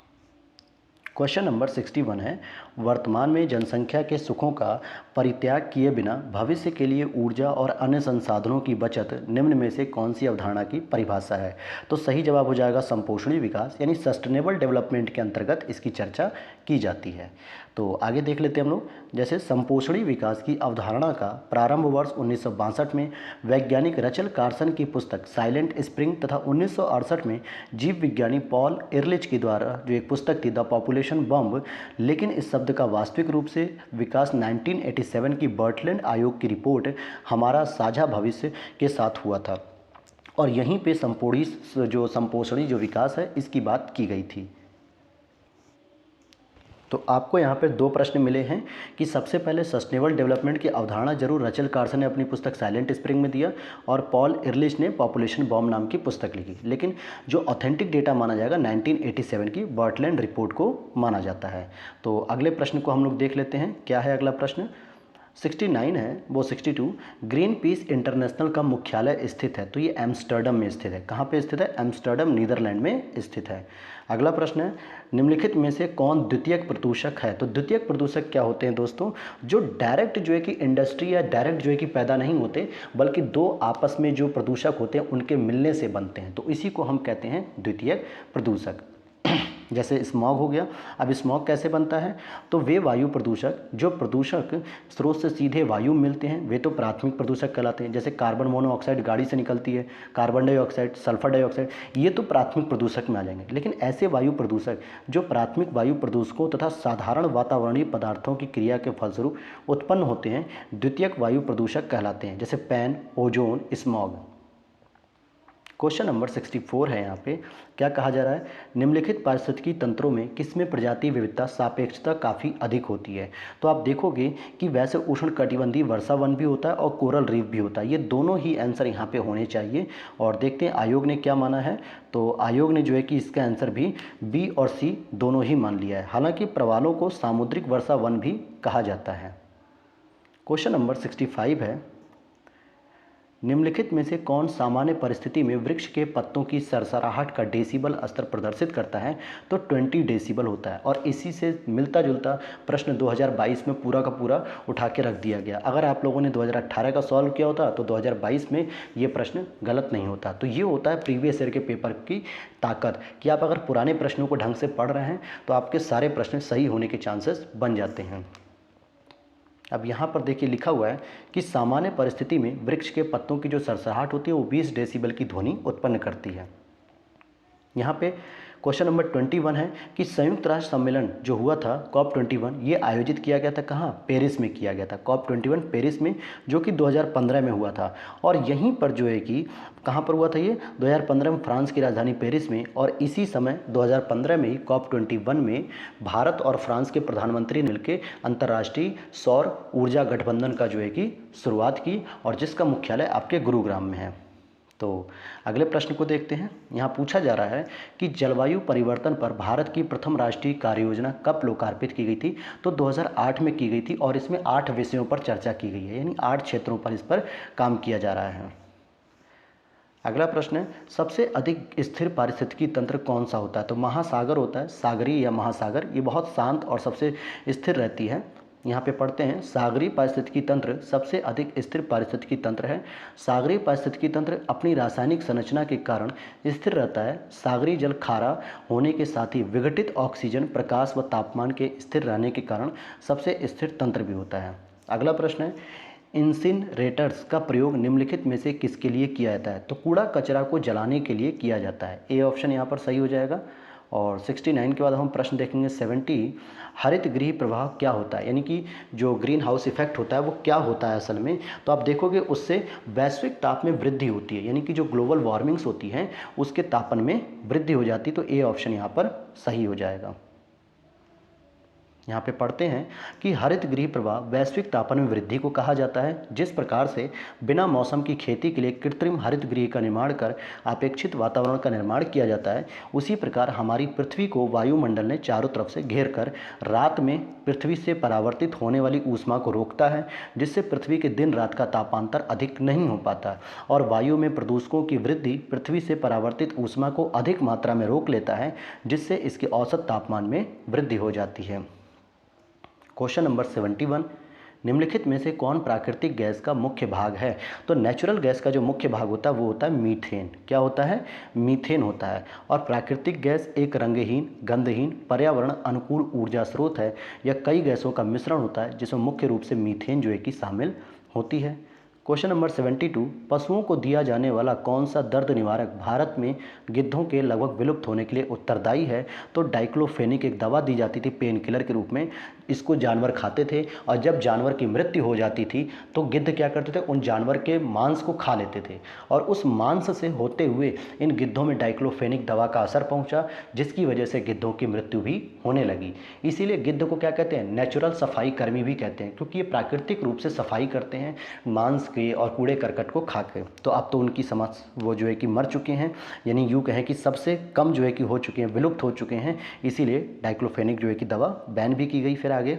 क्वेश्चन नंबर 61 है, वर्तमान में जनसंख्या के सुखों का परित्याग किए बिना भविष्य के लिए ऊर्जा और अन्य संसाधनों की बचत निम्न में से कौन सी अवधारणा की परिभाषा है। तो सही जवाब हो जाएगा संपोषणीय विकास, यानी सस्टेनेबल डेवलपमेंट के अंतर्गत इसकी चर्चा की जाती है। तो आगे देख लेते हैं हम लोग। जैसे संपोषणीय विकास की अवधारणा का प्रारंभ वर्ष 1962 में वैज्ञानिक रचल कार्सन की पुस्तक साइलेंट स्प्रिंग तथा 1968 में जीव विज्ञानी पॉल इरलिच के द्वारा जो एक पुस्तक थी द पॉपुलेशन बॉम्ब। लेकिन इस शब्द का वास्तविक रूप से विकास 1987 की बर्टलैंड आयोग की रिपोर्ट हमारा साझा भविष्य के साथ हुआ था, और यहीं पे संपोषणीय जो विकास है इसकी बात की गई थी। तो आपको यहाँ पे 2 प्रश्न मिले हैं कि सबसे पहले सस्टेनेबल डेवलपमेंट की अवधारणा जरूर रचल कार्सन ने अपनी पुस्तक साइलेंट स्प्रिंग में दिया, और पॉल इरलिच ने पॉपुलेशन बॉम्ब नाम की पुस्तक लिखी। लेकिन जो ऑथेंटिक डेटा माना जाएगा 1987 की बर्टलैंड रिपोर्ट को माना जाता है। तो अगले प्रश्न को हम लोग देख लेते हैं। क्या है अगला प्रश्न? 69 है वो 62, ग्रीन पीस इंटरनेशनल का मुख्यालय स्थित है, तो ये एम्स्टर्डम में स्थित है। कहाँ पे स्थित है? एम्स्टर्डम नीदरलैंड में स्थित है। अगला प्रश्न है, निम्नलिखित में से कौन द्वितीयक प्रदूषक है? तो द्वितीयक प्रदूषक क्या होते हैं दोस्तों? जो डायरेक्ट जो है कि इंडस्ट्री या डायरेक्ट जो है कि पैदा नहीं होते, बल्कि दो आपस में जो प्रदूषक होते हैं उनके मिलने से बनते हैं, तो इसी को हम कहते हैं द्वितीयक प्रदूषक। जैसे स्मॉग हो गया। अब स्मॉग कैसे बनता है? तो वे वायु प्रदूषक जो प्रदूषक स्रोत से सीधे वायु मिलते हैं वे तो प्राथमिक प्रदूषक कहलाते हैं। जैसे कार्बन मोनोऑक्साइड गाड़ी से निकलती है, कार्बन डाइऑक्साइड, सल्फर डाइऑक्साइड, ये तो प्राथमिक प्रदूषक में आ जाएंगे। लेकिन ऐसे वायु प्रदूषक जो प्राथमिक वायु प्रदूषकों तथा साधारण वातावरणीय पदार्थों की क्रिया के फलस्वरूप उत्पन्न होते हैं द्वितीयक वायु प्रदूषक कहलाते हैं, जैसे pan, ozone, smog. Question number 64 है। यहाँ पे क्या कहा जा रहा है? निम्नलिखित पारिस्थितिकी तंत्रों में किसमें प्रजाति विविधता सापेक्षता काफ़ी अधिक होती है? तो आप देखोगे कि वैसे उष्णकटिबंधीय वर्षा वन भी होता है और कोरल रीफ भी होता है। ये दोनों ही आंसर यहाँ पे होने चाहिए। और देखते हैं आयोग ने क्या माना है। तो आयोग ने जो है कि इसका आंसर भी बी और सी दोनों ही मान लिया है। हालांकि प्रवालों को सामुद्रिक वर्षा वन भी कहा जाता है। क्वेश्चन नंबर 65 है। निम्नलिखित में से कौन सामान्य परिस्थिति में वृक्ष के पत्तों की सरसराहट का डेसिबल स्तर प्रदर्शित करता है? तो 20 डेसिबल होता है। और इसी से मिलता जुलता प्रश्न 2022 में पूरा का पूरा उठा के रख दिया गया। अगर आप लोगों ने 2018 का सॉल्व किया होता तो 2022 में ये प्रश्न गलत नहीं होता। तो ये होता है प्रीवियस ईयर के पेपर की ताकत, कि आप अगर पुराने प्रश्नों को ढंग से पढ़ रहे हैं तो आपके सारे प्रश्न सही होने के चांसेस बन जाते हैं। अब यहाँ पर देखिए लिखा हुआ है कि सामान्य परिस्थिति में वृक्ष के पत्तों की जो सरसराहट होती है वो 20 डेसिबल की ध्वनि उत्पन्न करती है। यहाँ पे क्वेश्चन नंबर 21 है कि संयुक्त राष्ट्र सम्मेलन जो हुआ था COP21, ये आयोजित किया गया था कहाँ? पेरिस में किया गया था। COP21 पेरिस में, जो कि 2015 में हुआ था। और यहीं पर जो है कि कहाँ पर हुआ था ये? 2015 में फ्रांस की राजधानी पेरिस में। और इसी समय 2015 में ही COP21 में भारत और फ्रांस के प्रधानमंत्री ने मिलकर अंतर्राष्ट्रीय सौर ऊर्जा गठबंधन का जो है कि शुरुआत की, और जिसका मुख्यालय आपके गुरुग्राम में है। तो अगले प्रश्न को देखते हैं। यहाँ पूछा जा रहा है कि जलवायु परिवर्तन पर भारत की प्रथम राष्ट्रीय कार्य योजना कब लोकार्पित की गई थी? तो 2008 में की गई थी। और इसमें 8 विषयों पर चर्चा की गई है, यानी 8 क्षेत्रों पर इस पर काम किया जा रहा है। अगला प्रश्न है, सबसे अधिक स्थिर पारिस्थितिकी तंत्र कौन सा होता है? तो महासागर होता है, सागरीय या महासागर। ये बहुत शांत और सबसे स्थिर रहती है। यहाँ पे पढ़ते हैं, सागरीय पारिस्थितिकी तंत्र सबसे अधिक स्थिर पारिस्थितिकी तंत्र है। सागरीय पारिस्थितिकी तंत्र अपनी रासायनिक संरचना के कारण स्थिर रहता है। सागरीय जल खारा होने के साथ ही विघटित ऑक्सीजन, प्रकाश व तापमान के स्थिर रहने के कारण सबसे स्थिर तंत्र भी होता है। अगला प्रश्न है, इंसिनरेटर्स का प्रयोग निम्नलिखित में से किसके लिए किया जाता है? तो कूड़ा कचरा को जलाने के लिए किया जाता है। ए ऑप्शन यहाँ पर सही हो जाएगा। और 69 के बाद हम प्रश्न देखेंगे 70, हरित गृह प्रभाव क्या होता है? यानी कि जो ग्रीन हाउस इफेक्ट होता है वो क्या होता है असल में? तो आप देखोगे उससे वैश्विक ताप में वृद्धि होती है, यानी कि जो ग्लोबल वार्मिंग्स होती हैं उसके तापन में वृद्धि हो जाती है। तो ए ऑप्शन यहाँ पर सही हो जाएगा। यहाँ पे पढ़ते हैं कि हरित गृह प्रभाव वैश्विक तापन में वृद्धि को कहा जाता है। जिस प्रकार से बिना मौसम की खेती के लिए कृत्रिम हरित गृह का निर्माण कर अपेक्षित वातावरण का निर्माण किया जाता है, उसी प्रकार हमारी पृथ्वी को वायुमंडल ने चारों तरफ से घेर कर रात में पृथ्वी से परावर्तित होने वाली ऊष्मा को रोकता है, जिससे पृथ्वी के दिन रात का तापांतर अधिक नहीं हो पाता। और वायु में प्रदूषकों की वृद्धि पृथ्वी से परावर्तित ऊष्मा को अधिक मात्रा में रोक लेता है, जिससे इसके औसत तापमान में वृद्धि हो जाती है। क्वेश्चन नंबर 71, निम्नलिखित में से कौन प्राकृतिक गैस का मुख्य भाग है? तो नेचुरल गैस का जो मुख्य भाग होता है वो होता है मीथेन। क्या होता है? मीथेन होता है। और प्राकृतिक गैस एक रंगहीन, गंधहीन, पर्यावरण अनुकूल ऊर्जा स्रोत है। यह कई गैसों का मिश्रण होता है जिसमें मुख्य रूप से मीथेन जो है कि शामिल होती है। क्वेश्चन नंबर 72, पशुओं को दिया जाने वाला कौन सा दर्द निवारक भारत में गिद्धों के लगभग विलुप्त होने के लिए उत्तरदायी है? तो डाइक्लोफेनिक एक दवा दी जाती थी पेन किलर के रूप में। इसको जानवर खाते थे और जब जानवर की मृत्यु हो जाती थी तो गिद्ध क्या करते थे? उन जानवर के मांस को खा लेते थे और उस मांस से होते हुए इन गिद्धों में डाइक्लोफेनिक दवा का असर पहुंचा, जिसकी वजह से गिद्धों की मृत्यु भी होने लगी। इसीलिए गिद्ध को क्या कहते हैं? नेचुरल सफाई कर्मी भी कहते हैं, क्योंकि ये प्राकृतिक रूप से सफाई करते हैं मांस के और कूड़े करकट को खा के। तो अब तो उनकी समाज वो जो है कि मर चुके हैं, यानी यूँ कहें कि सबसे कम जो है कि हो चुके हैं, विलुप्त हो चुके हैं। इसीलिए डाइक्लोफेनिक जो है कि दवा बैन भी की गई। फिर आगे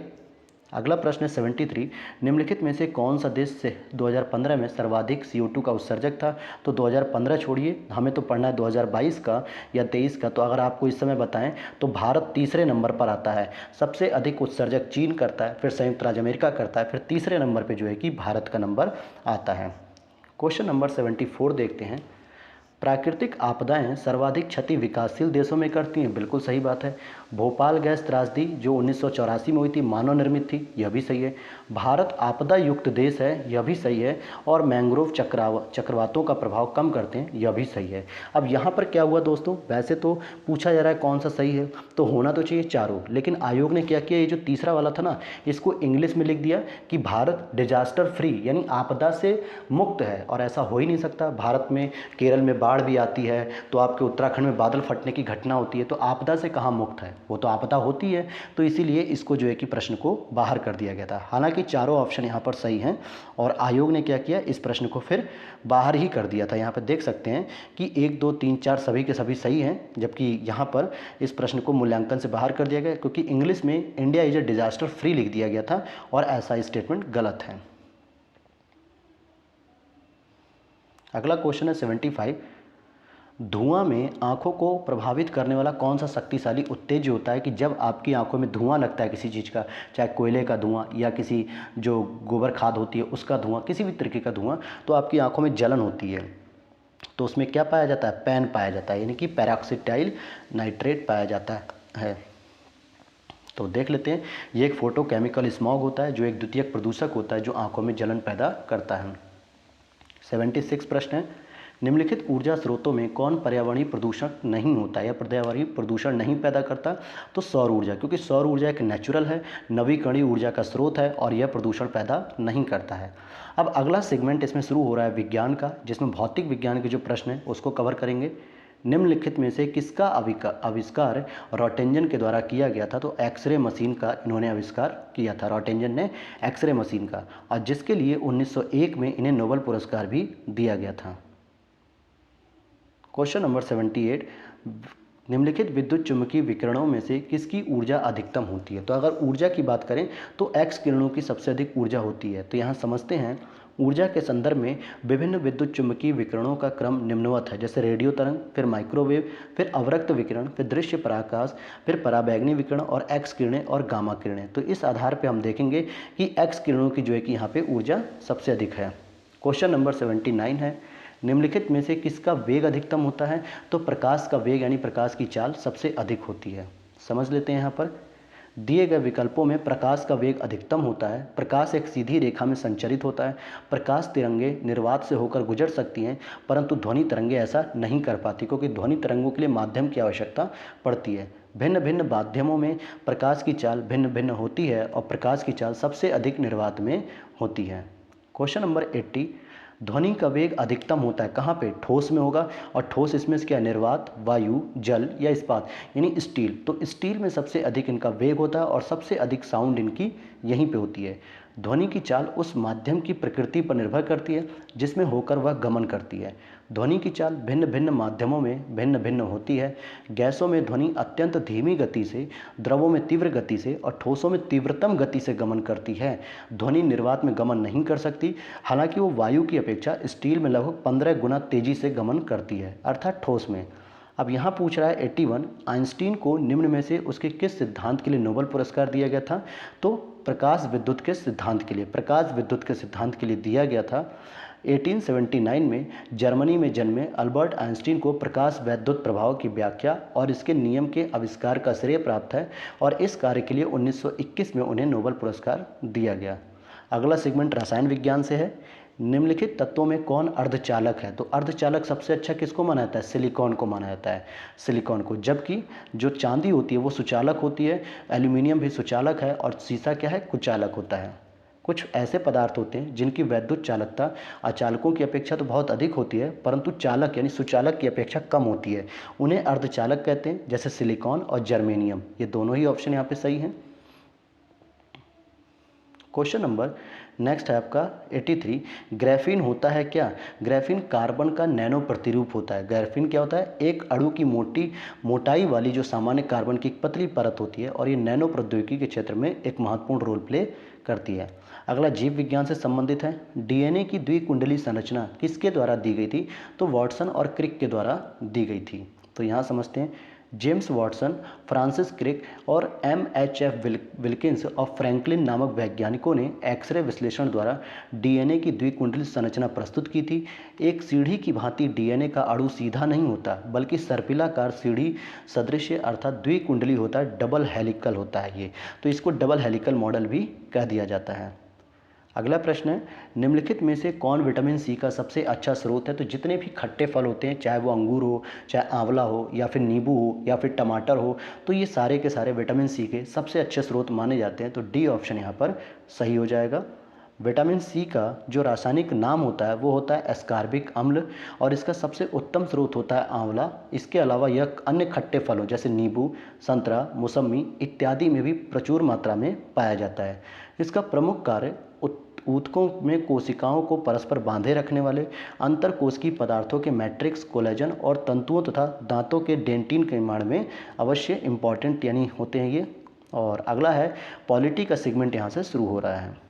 अगला प्रश्न है 73, निम्नलिखित में से कौन सा देश से 2015 में सर्वाधिक CO2 का उत्सर्जक था। तो 2015 छोड़िए, हमें तो पढ़ना है 2022 का या 23 का। तो अगर आपको इस समय बताएं तो भारत तीसरे नंबर पर आता है। सबसे अधिक उत्सर्जक चीन करता है, फिर संयुक्त राज्य अमेरिका करता है, फिर तीसरे नंबर पर जो है कि भारत का नंबर आता है। क्वेश्चन नंबर 74 देखते हैं, प्राकृतिक आपदाएं सर्वाधिक क्षति विकासशील देशों में करती हैं। बिल्कुल सही बात है। भोपाल गैस त्रासदी जो 1984 में हुई थी, मानव निर्मित थी, यह भी सही है। भारत आपदा युक्त देश है, यह भी सही है। और मैंग्रोव चक्रवातों का प्रभाव कम करते हैं, यह भी सही है। अब यहाँ पर क्या हुआ दोस्तों, वैसे तो पूछा जा रहा है कौन सा सही है, तो होना तो चाहिए चारों, लेकिन आयोग ने क्या किया, ये जो तीसरा वाला था ना, इसको इंग्लिश में लिख दिया कि भारत डिजास्टर फ्री यानी आपदा से मुक्त है। और ऐसा हो ही नहीं सकता। भारत में केरल में बाढ़ भी आती है, तो आपके उत्तराखंड में बादल फटने की घटना होती है, तो आपदा से कहाँ मुक्त है, वो तो आपदा होती है। तो इसीलिए इसको जो है कि प्रश्न को बाहर कर दिया गया था। हालांकि चारों ऑप्शन यहाँ पर सही हैं और आयोग ने क्या किया, इस प्रश्न को फिर बाहर ही कर दिया था। यहाँ पर देख सकते हैं कि 1 2 3 4 सभी के सभी सही हैं, जबकि यहाँ पर इस प्रश्न को मूल्यांकन से बाहर कर दिया गया क्योंकि इंग्लिश में India is a disaster free लिख दिया गया था और ऐसा स्टेटमेंट गलत है। अगला क्वेश्चन है 75, धुआं में आंखों को प्रभावित करने वाला कौन सा शक्तिशाली उत्तेज्य होता है कि जब आपकी आंखों में धुआं लगता है किसी चीज़ का, चाहे कोयले का धुआं या किसी जो गोबर खाद होती है उसका धुआं, किसी भी तरीके का धुआं, तो आपकी आंखों में जलन होती है। तो उसमें क्या पाया जाता है, पैन पाया जाता है, यानी कि पैराक्सीटाइल नाइट्रेट पाया जाता है। तो देख लेते हैं, ये एक फोटोकेमिकल स्मॉग होता है जो एक द्वितीयक प्रदूषक होता है जो आंखों में जलन पैदा करता है। 76 प्रश्न है, निम्नलिखित ऊर्जा स्रोतों में कौन पर्यावरणीय प्रदूषण नहीं होता या पर्यावरणीय प्रदूषण नहीं पैदा करता। तो सौर ऊर्जा, क्योंकि सौर ऊर्जा एक नेचुरल है, नवीकरणीय ऊर्जा का स्रोत है और यह प्रदूषण पैदा नहीं करता है। अब अगला सेगमेंट इसमें शुरू हो रहा है विज्ञान का, जिसमें भौतिक विज्ञान के जो प्रश्न है उसको कवर करेंगे। निम्नलिखित में से किसका आविष्कार रॉटेंजन के द्वारा किया गया था। तो एक्सरे मशीन का इन्होंने आविष्कार किया था, रॉटेंजन ने एक्सरे मशीन का, और जिसके लिए 1901 में इन्हें नोबेल पुरस्कार भी दिया गया था। क्वेश्चन नंबर 78, निम्नलिखित विद्युत चुम्बकीय विकिरणों में से किसकी ऊर्जा अधिकतम होती है। तो अगर ऊर्जा की बात करें तो एक्स किरणों की सबसे अधिक ऊर्जा होती है। तो यहाँ समझते हैं, ऊर्जा के संदर्भ में विभिन्न विद्युत चुम्बकीय विकिरणों का क्रम निम्नवत है, जैसे रेडियो तरंग, फिर माइक्रोवेव, फिर अवरक्त विकिरण, फिर दृश्य पराकाश, फिर पराबैंगनी विकिरण और एक्स किरणें और गामा किरणें। तो इस आधार पर हम देखेंगे कि एक्स किरणों की जो है कि यहाँ पे ऊर्जा सबसे अधिक है। क्वेश्चन नंबर 79 है, निम्नलिखित में से किसका वेग अधिकतम होता है। तो प्रकाश का वेग यानी प्रकाश की चाल सबसे अधिक होती है। समझ लेते हैं, यहाँ पर दिए गए विकल्पों में प्रकाश का वेग अधिकतम होता है। प्रकाश एक सीधी रेखा में संचरित होता है। प्रकाश तिरंगे निर्वात से होकर गुजर सकती हैं, परंतु ध्वनि तरंगे ऐसा नहीं कर पाती, क्योंकि ध्वनि तरंगों के लिए माध्यम की आवश्यकता पड़ती है। भिन्न भिन्न माध्यमों में प्रकाश की चाल भिन्न भिन्न होती है और प्रकाश की चाल सबसे अधिक निर्वात में होती है। क्वेश्चन नंबर 80, ध्वनि का वेग अधिकतम होता है कहाँ पे, ठोस में होगा, और ठोस इसमें से क्या, निर्वात, वायु, जल या इस्पात यानी स्टील। तो स्टील में सबसे अधिक इनका वेग होता है और सबसे अधिक साउंड इनकी यहीं पे होती है। ध्वनि की चाल उस माध्यम की प्रकृति पर निर्भर करती है जिसमें होकर वह गमन करती है। ध्वनि की चाल भिन्न भिन्न माध्यमों में भिन्न भिन्न होती है। गैसों में ध्वनि अत्यंत धीमी गति से, द्रवों में तीव्र गति से और ठोसों में तीव्रतम गति से गमन करती है। ध्वनि निर्वात में गमन नहीं कर सकती, हालांकि वो वायु की अपेक्षा स्टील में लगभग 15 गुना तेजी से गमन करती है, अर्थात ठोस में। अब यहाँ पूछ रहा है 81, आइंस्टीन को निम्न में से उसके किस सिद्धांत के लिए नोबेल पुरस्कार दिया गया था। तो प्रकाश विद्युत के सिद्धांत के लिए, प्रकाश विद्युत के सिद्धांत के लिए दिया गया था। 1879 में जर्मनी में जन्मे अल्बर्ट आइंस्टीन को प्रकाश वैद्युत प्रभाव की व्याख्या और इसके नियम के आविष्कार का श्रेय प्राप्त है और इस कार्य के लिए 1921 में उन्हें नोबेल पुरस्कार दिया गया। अगला सेगमेंट रसायन विज्ञान से है। निम्नलिखित तत्वों में कौन अर्धचालक है। तो अर्धचालक सबसे अच्छा किसको माना जाता है, सिलिकॉन को माना जाता है, सिलिकॉन को। जबकि जो चांदी होती है वो सुचालक होती है, एल्यूमिनियम भी सुचालक है और सीसा क्या है, कुचालक होता है। कुछ ऐसे पदार्थ होते हैं जिनकी वैद्युत चालकता अचालकों की अपेक्षा तो बहुत अधिक होती है, परंतु चालक यानी सुचालक की अपेक्षा कम होती है, उन्हें अर्धचालक कहते हैं, जैसे सिलिकॉन और जर्मेनियम। ये दोनों ही ऑप्शन यहाँ पे सही हैं। क्वेश्चन नंबर नेक्स्ट है आपका 83, ग्राफीन होता है क्या? ग्राफीन कार्बन का नैनो प्रतिरूप होता है। ग्राफीन क्या होता है? एक अणु की मोटाई वाली जो सामान्य कार्बन की एक पतली परत होती है और ये नैनो प्रौद्योगिकी के क्षेत्र में एक महत्वपूर्ण रोल प्ले करती है। अगला जीव विज्ञान से संबंधित है। डीएनए की द्विकुंडली संरचना किसके द्वारा दी गई थी? तो वाटसन और क्रिक के द्वारा दी गई थी। तो यहाँ समझते हैं, जेम्स वाटसन, फ्रांसिस क्रिक और MHF विल्किंस और फ्रैंकलिन नामक वैज्ञानिकों ने एक्सरे विश्लेषण द्वारा डीएनए की द्विकुंडली संरचना प्रस्तुत की थी। एक सीढ़ी की भांति डीएनए का अणु सीधा नहीं होता बल्कि सर्पिलाकार सीढ़ी सदृश अर्थात द्विकुंडली होता है, डबल हेलिकल होता है ये, तो इसको डबल हेलिकल मॉडल भी कह दिया जाता है। अगला प्रश्न है, निम्नलिखित में से कौन विटामिन सी का सबसे अच्छा स्रोत है? तो जितने भी खट्टे फल होते हैं, चाहे वो अंगूर हो, चाहे आंवला हो, या फिर नींबू हो, या फिर टमाटर हो, तो ये सारे के सारे विटामिन सी के सबसे अच्छे स्रोत माने जाते हैं। तो डी ऑप्शन यहाँ पर सही हो जाएगा। विटामिन सी का जो रासायनिक नाम होता है वो होता है एस्कॉर्बिक अम्ल और इसका सबसे उत्तम स्रोत होता है आंवला। इसके अलावा यह अन्य खट्टे फलों जैसे नींबू, संतरा, मौसमी इत्यादि में भी प्रचुर मात्रा में पाया जाता है। इसका प्रमुख कार्य ऊतकों में कोशिकाओं को परस्पर बांधे रखने वाले अंतरकोशिकीय पदार्थों के मैट्रिक्स, कोलेजन और तंतुओं तथा दांतों के डेंटिन के निर्माण में अवश्य इंपॉर्टेंट यानी होते हैं ये। और अगला है पॉलिटी का सेगमेंट यहाँ से शुरू हो रहा है।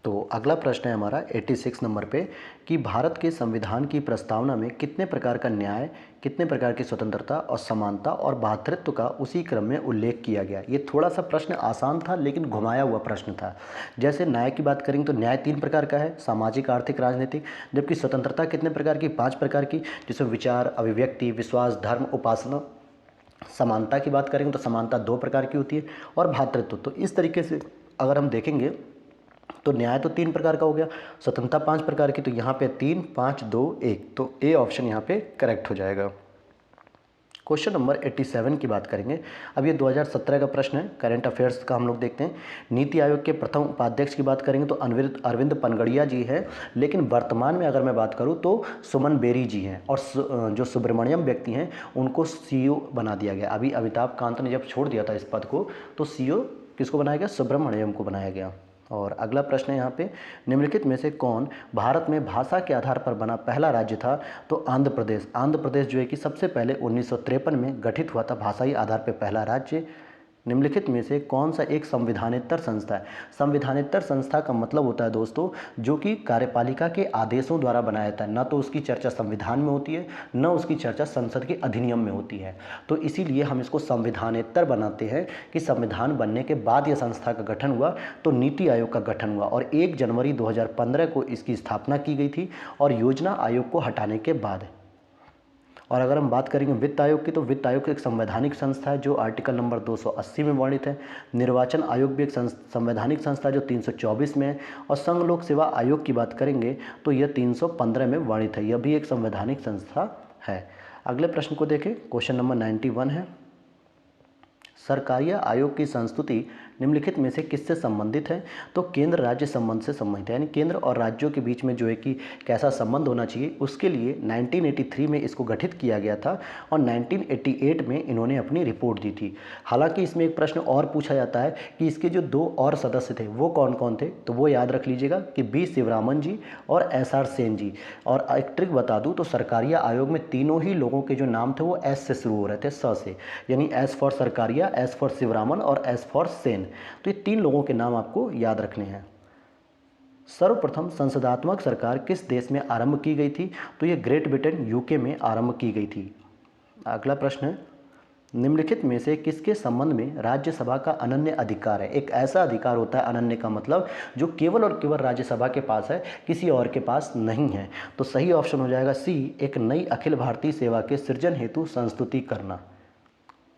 तो अगला प्रश्न है हमारा 86 नंबर पे कि भारत के संविधान की प्रस्तावना में कितने प्रकार का न्याय, कितने प्रकार की स्वतंत्रता और समानता और भ्रातृत्व का उसी क्रम में उल्लेख किया गया। ये थोड़ा सा प्रश्न आसान था लेकिन घुमाया हुआ प्रश्न था। जैसे न्याय की बात करेंगे तो न्याय 3 प्रकार का है, सामाजिक, आर्थिक, राजनीतिक। जबकि स्वतंत्रता कितने प्रकार की? 5 प्रकार की, जिसमें विचार, अभिव्यक्ति, विश्वास, धर्म, उपासना। समानता की बात करेंगे तो समानता 2 प्रकार की होती है और भ्रातृत्व। तो इस तरीके से अगर हम देखेंगे तो न्याय तो 3 प्रकार का हो गया, स्वतंत्रता 5 प्रकार की, तो यहाँ पे 3, 5, 2, 1, तो ए ऑप्शन यहाँ पे करेक्ट हो जाएगा। क्वेश्चन नंबर 87 की बात करेंगे। अब ये 2017 का प्रश्न है, करंट अफेयर्स का हम लोग देखते हैं। नीति आयोग के प्रथम उपाध्यक्ष की बात करेंगे तो अरविंद पनगड़िया जी है, लेकिन वर्तमान में अगर मैं बात करूँ तो सुमन बेरी जी हैं और जो सुब्रमण्यम व्यक्ति हैं उनको CEO बना दिया गया। अभी अमिताभ कांत ने जब छोड़ दिया था इस पद को तो CEO किसको बनाया गया? सुब्रमण्यम को बनाया गया। और अगला प्रश्न है यहाँ पे, निम्नलिखित में से कौन भारत में भाषा के आधार पर बना पहला राज्य था? तो आंध्र प्रदेश। आंध्र प्रदेश जो है कि सबसे पहले 1953 में गठित हुआ था भाषाई आधार पर पहला राज्य। निम्नलिखित में से कौन सा एक संविधानेतर संस्था है? संविधानेतर संस्था का मतलब होता है दोस्तों जो कि कार्यपालिका के आदेशों द्वारा बनाया जाता है, न तो उसकी चर्चा संविधान में होती है न उसकी चर्चा संसद के अधिनियम में होती है। तो इसीलिए हम इसको संविधानेतर बनाते हैं कि संविधान बनने के बाद यह संस्था का गठन हुआ तो नीति आयोग का गठन हुआ और 1 जनवरी 2015 को इसकी स्थापना की गई थी और योजना आयोग को हटाने के बाद। और अगर हम बात करेंगे वित्त आयोग की तो वित्त आयोग एक संवैधानिक संस्था है जो आर्टिकल नंबर 280 में वर्णित है। निर्वाचन आयोग भी एक संवैधानिक संस्था है जो 324 में है। और संघ लोक सेवा आयोग की बात करेंगे तो यह 315 में वर्णित है, यह भी एक संवैधानिक संस्था है। अगले प्रश्न को देखें, क्वेश्चन नंबर 91 है, सरकारीय आयोग की संस्तुति निम्नलिखित में से किससे संबंधित है? तो केंद्र राज्य संबंध से संबंधित है, यानी केंद्र और राज्यों के बीच में जो है कि कैसा संबंध होना चाहिए उसके लिए 1983 में इसको गठित किया गया था और 1988 में इन्होंने अपनी रिपोर्ट दी थी। हालांकि इसमें एक प्रश्न और पूछा जाता है कि इसके जो 2 और सदस्य थे वो कौन कौन थे, तो वो याद रख लीजिएगा कि B शिवरामन जी और SR सेन जी। और एक ट्रिक बता दूँ तो सरकारीय आयोग में तीनों ही लोगों के जो नाम थे वो S से शुरू हो रहे थे, स से, यानी S for Sarkaria, S for Sivaraman और S फॉर सेन। तो ये 3 लोगों के नाम आपको याद रखने हैं। सर्वप्रथम संसदात्मक सरकार किस देश में आरंभ की गई थी? तो ये ग्रेट ब्रिटेन UK में आरंभ की गई थी। अगला प्रश्न है, निम्नलिखित में से किसके संबंध में राज्यसभा का अनन्य अधिकार है? एक ऐसा अधिकार होता है, अनन्य का मतलब जो केवल और केवल राज्यसभा के पास है, किसी और के पास नहीं है। तो सही ऑप्शन हो जाएगा C, एक नई अखिल भारतीय सेवा के सृजन हेतु संस्तुति करना।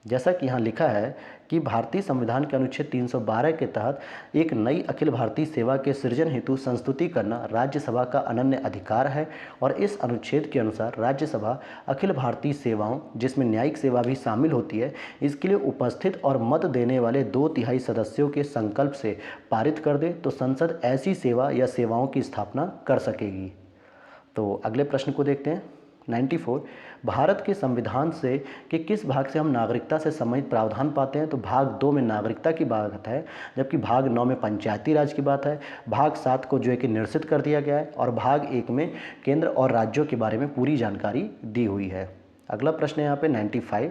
जैसा कि यहाँ लिखा है कि भारतीय संविधान के अनुच्छेद 312 के तहत एक नई अखिल भारतीय सेवा के सृजन हेतु संस्तुति करना राज्यसभा का अनन्य अधिकार है और इस अनुच्छेद के अनुसार राज्यसभा अखिल भारतीय सेवाओं जिसमें न्यायिक सेवा भी शामिल होती है इसके लिए उपस्थित और मत देने वाले 2/3 सदस्यों के संकल्प से पारित कर दे तो संसद ऐसी सेवा या सेवाओं की स्थापना कर सकेगी। तो अगले प्रश्न को देखते हैं। 94, भारत के संविधान से कि किस भाग से हम नागरिकता से संबंधित प्रावधान पाते हैं? तो भाग 2 में नागरिकता की बात है, जबकि भाग 9 में पंचायती राज की बात है, भाग 7 को जो है कि निरसित कर दिया गया है और भाग 1 में केंद्र और राज्यों के बारे में पूरी जानकारी दी हुई है। अगला प्रश्न है यहाँ पे 95,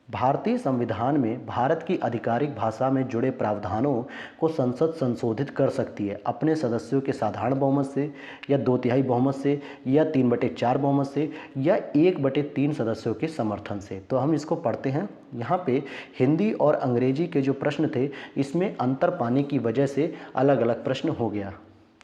भारतीय संविधान में भारत की आधिकारिक भाषा में जुड़े प्रावधानों को संसद संशोधित कर सकती है अपने सदस्यों के साधारण बहुमत से, या 2/3 बहुमत से, या 3/4 बहुमत से, या 1/3 सदस्यों के समर्थन से। तो हम इसको पढ़ते हैं। यहाँ पे हिंदी और अंग्रेजी के जो प्रश्न थे इसमें अंतर पाने की वजह से अलग अलग प्रश्न हो गया,